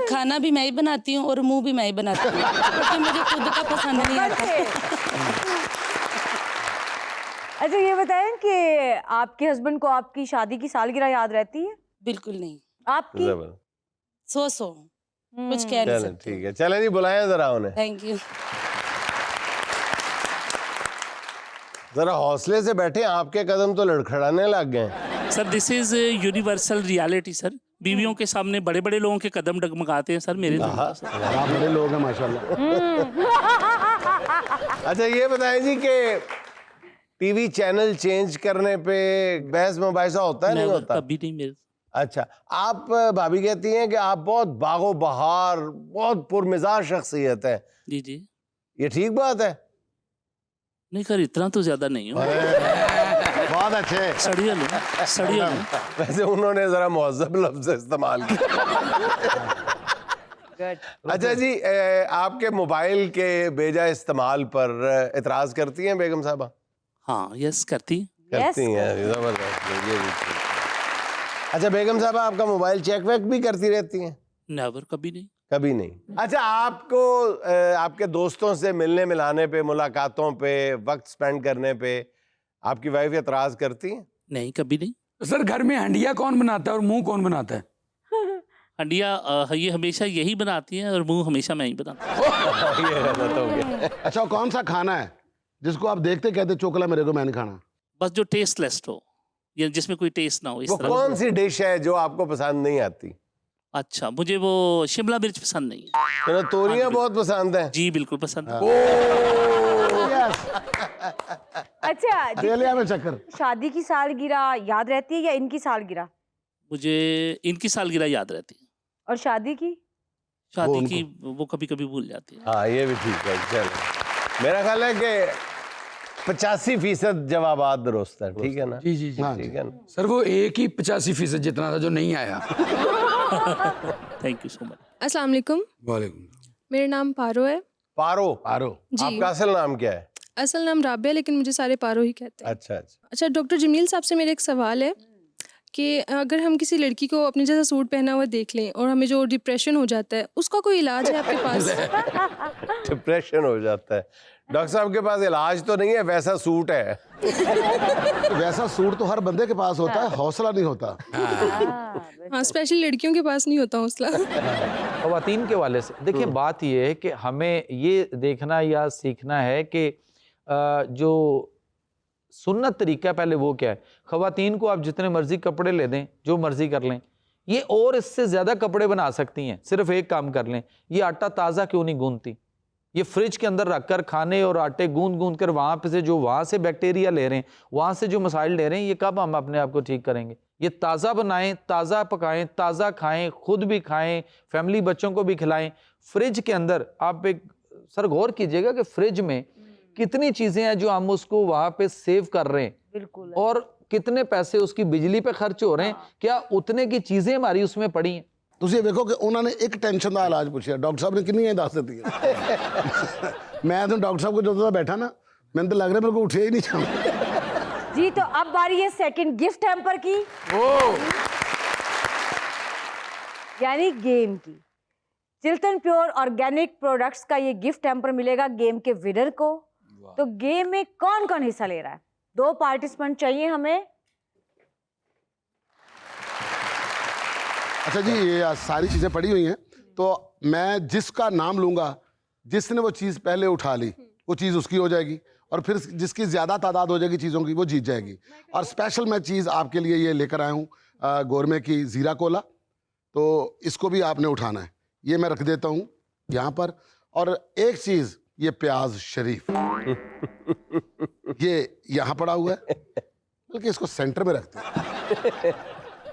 खाना भी मैं ही बनाती हूँ और मुंह भी मैं ही बनाती हूँ, क्योंकि मुझे खुद का पसंद नहीं आता। अच्छा ये बताएं कि आपके हस्बैंड को आपकी शादी की सालगिरह याद रहती है? बिल्कुल नहीं। आपकी? सो कुछ कह नहीं चलें, सकते। ठीक है। चलें जी, बुलाएं जरा उन्हें। Thank you. जरा हौसले से बैठे, आपके कदम तो लड़खड़ाने लग गए। Sir this is universal reality sir. बीवियों के सामने बड़े बड़े लोगों के कदम डगमगाते हैं सर, मेरे नहीं। आप बड़े लोग हैं माशाल्लाह। अच्छा ये बताएं जी कि टीवी चैनल चेंज करने पे बहस मुबाहिसा होता है नहीं होता? कभी नहीं मेरे। अच्छा, आप भाभी कहती हैं कि आप बहुत बागो बहार, बहुत पुरमिजाज शख्सियत है। जी जी। ये ठीक बात है? नहीं कर, इतना तो ज्यादा नहीं हो। बहुत अच्छे। सड़िया लो, सड़िया लो। वैसे उन्होंने जरा मुहज़्ज़ब लफ्ज़ इस्तेमाल किया। अच्छा जी, आपके मोबाइल के बेजा इस्तेमाल पर एतराज करती हैं बेगम साहबा? हाँ, यस करती हैं, जबरदस्त। ये भी ठीक। अच्छा बेगम साहबा, आपका मोबाइल चेक वेक भी करती रहती हैं? नेवर, कभी नहीं। कभी नहीं। अच्छा, आपको आपके दोस्तों से मिलने मिलाने पे, मुलाकातों पे, वक्त स्पेंड करने पे आपकी वाइफ एतराज करती है? नहीं, कभी नहीं। सर घर में हंडिया कौन बनाता है और मुंह कौन बनाता है? हंडिया ये हमेशा यही बनाती है और मुंह हमेशा मैं ही बनाता हूँ। ये गलत हो गया। अच्छा, कौन सा खाना है जिसको आप देखते कहते चोकला मेरे को मैं नहीं खाना? बस जो टेस्टलेस हो, या जिसमें कोई टेस्ट ना हो, इस वो तरह। कौन सी डिश है जो आपको पसंद नहीं आती? अच्छा, मुझे वो शिमला मिर्च पसंद नहीं है। तो तोरियां बहुत पसंद है? जी बिल्कुल पसंद है। अच्छा में चक्कर। शादी की सालगिरह याद रहती है या इनकी सालगिरह? मुझे इनकी सालगिरह याद रहती है। और शादी की? शादी की वो कभी कभी भूल जाती है। हाँ, ये भी ठीक है। चलो, मेरा ख्याल है कि 85% जवाबात दुरुस्त है। ठीक है ना? जी जी जी। ठीक है ना? सर वो एक ही 85% जितना था जो नहीं आया। Thank you so much. अस्सलाम वालेकुम। वालेकुम। मेरा नाम पारो है। पारो? जी। आपका असल नाम क्या है? असल नाम राबिया, लेकिन मुझे सारे पारो ही कहते हैं। अच्छा अच्छा। अच्छा डॉक्टर जमील साहब से मेरा एक सवाल है कि अगर हम किसी लड़की को अपने जैसा सूट पहना हुआ देख लें और हमें जो डिप्रेशन हो जाता है, उसका कोई इलाज है आपके पास? डिप्रेशन हो जाता है, डॉक्टर साहब के पास इलाज तो नहीं है, वैसा सूट है। वैसा सूट तो हर बंदे के पास होता है, हौसला नहीं होता। हाँ, स्पेशली लड़कियों के पास नहीं होता हौसला। ख़वातीन के वाले से देखिए, बात ये है कि हमें ये देखना या सीखना है कि जो सुन्नत तरीका पहले वो क्या है। ख़वातीन को आप जितने मर्जी कपड़े ले दें, जो मर्जी कर लें, ये और इससे ज़्यादा कपड़े बना सकती हैं। सिर्फ एक काम कर लें, ये आटा ताज़ा क्यों नहीं गूंथती? ये फ्रिज के अंदर रखकर खाने और आटे गूंद कर वहाँ पे से जो वहाँ से बैक्टीरिया ले रहे हैं, वहाँ से जो मसाइल ले रहे हैं, ये कब हम अपने आप को ठीक करेंगे? ये ताज़ा बनाएं, ताज़ा पकाएं, ताज़ा खाएं, खुद भी खाएं, फैमिली बच्चों को भी खिलाएं। फ्रिज के अंदर आप एक सर गौर कीजिएगा कि फ्रिज में कितनी चीज़ें हैं जो हम उसको वहाँ पे सेव कर रहे हैं। बिल्कुल। और कितने पैसे उसकी बिजली पे खर्च हो रहे हैं, क्या उतने की चीज़ें हमारी उसमें पड़ी हैं? ਤੁਸੀਂ ਵੇਖੋ ਕਿ ਉਹਨਾਂ ਨੇ ਇੱਕ ਟੈਨਸ਼ਨ ਦਾ ਇਲਾਜ ਪੁੱਛਿਆ, ਡਾਕਟਰ ਸਾਹਿਬ ਨੇ ਕਿੰਨੀਆਂ ਦੱਸ ਦਿੱਤੀਆਂ। ਮੈਂ ਤਾਂ ਡਾਕਟਰ ਸਾਹਿਬ ਕੋਲ ਜਦੋਂ ਦਾ ਬੈਠਾ ਨਾ, ਮੈਨੂੰ ਤਾਂ ਲੱਗ ਰਿਹਾ ਮੇਰੇ ਕੋਲ ਉੱਠਿਆ ਹੀ नहीं जाना। जी तो अब बारी है सेकंड गिफ्ट हैम्पर की, यानी गेम की। चिल्टन प्योर ऑर्गेनिक प्रोडक्ट्स का ये गिफ्ट हैम्पर मिलेगा गेम के विनर को। तो गेम में कौन कौन हिस्सा ले रहा है? 2 पार्टिसिपेंट चाहिए हमें। अच्छा जी, ये सारी चीज़ें पड़ी हुई हैं, तो मैं जिसका नाम लूँगा, जिसने वो चीज़ पहले उठा ली, वो चीज़ उसकी हो जाएगी, और फिर जिसकी ज़्यादा तादाद हो जाएगी चीज़ों की, वो जीत जाएगी। और स्पेशल मैं चीज़ आपके लिए ये लेकर आया हूँ, गोरमे की जीरा कोला, तो इसको भी आपने उठाना है। ये मैं रख देता हूँ यहाँ पर। और एक चीज़, ये प्याज शरीफ ये यहाँ पड़ा हुआ है, बल्कि इसको सेंटर में रखते हैं।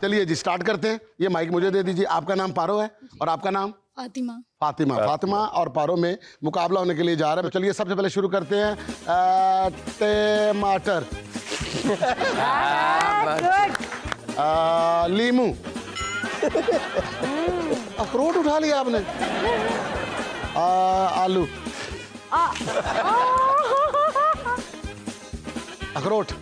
चलिए जी स्टार्ट करते हैं। ये माइक मुझे दे दीजिए। आपका नाम पारो है और आपका नाम फातिमा। फातिमा। फातिमा और पारो में मुकाबला होने के लिए जा रहा है। तो चलिए सबसे पहले शुरू करते हैं। टमाटर, लीमू, अखरोट उठा लिया आपने, आलू, अखरोट,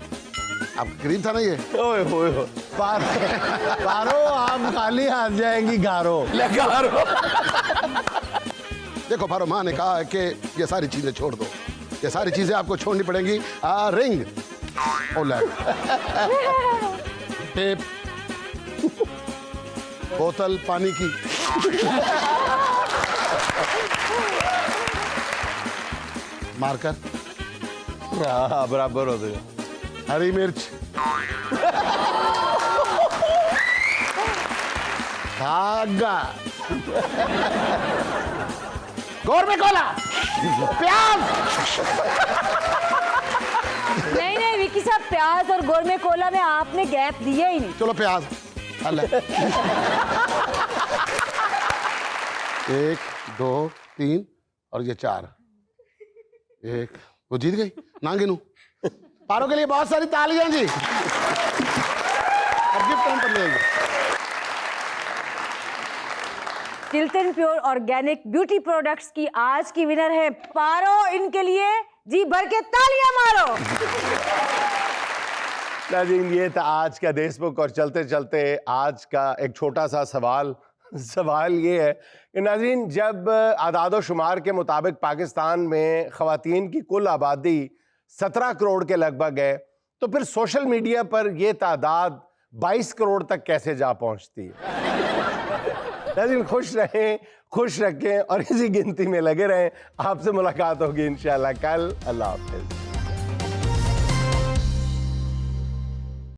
अब करीब था ना ये। ओए होए होए। पारो आप खाली हाथ जाएंगी गारो। देखो पारो, माँ ने कहा है कि ये सारी चीजें छोड़ दो, ये सारी चीजें आपको छोड़नी पड़ेंगी। रिंग, टेप, बोतल पानी की, मार्कर, हाँ बराबर हो गया। हरी मिर्च, धागा, गोरमे कोला, प्याज। नहीं नहीं विकी साहब, प्याज और गोरमे कोला में आपने गैप दिया ही नहीं। चलो प्याज, अल्लाह। 1 2 3 और ये 4। एक, वो जीत गई ना गिनू। पारो के लिए बहुत सारी तालियां जी। अब गिफ्ट हम पर लेंगे। Chilton pure organic beauty products की आज की विनर है पारो। इनके लिए जी भर के तालियां मारो। नाज़रीन, ये था आज का देशमुख। और चलते चलते आज का एक छोटा सा सवाल ये है कि नाज़रीन, जब आदाद शुमार के मुताबिक पाकिस्तान में ख़वातीन की कुल आबादी 17 करोड़ के लगभग है, तो फिर सोशल मीडिया पर ये तादाद 22 करोड़ तक कैसे जा पहुंचती है। नाज़रीन, खुश रहें, खुश रखें और इसी गिनती में लगे रहें। आपसे मुलाकात होगी इंशाअल्लाह कल। अल्लाह हाफ़िज़।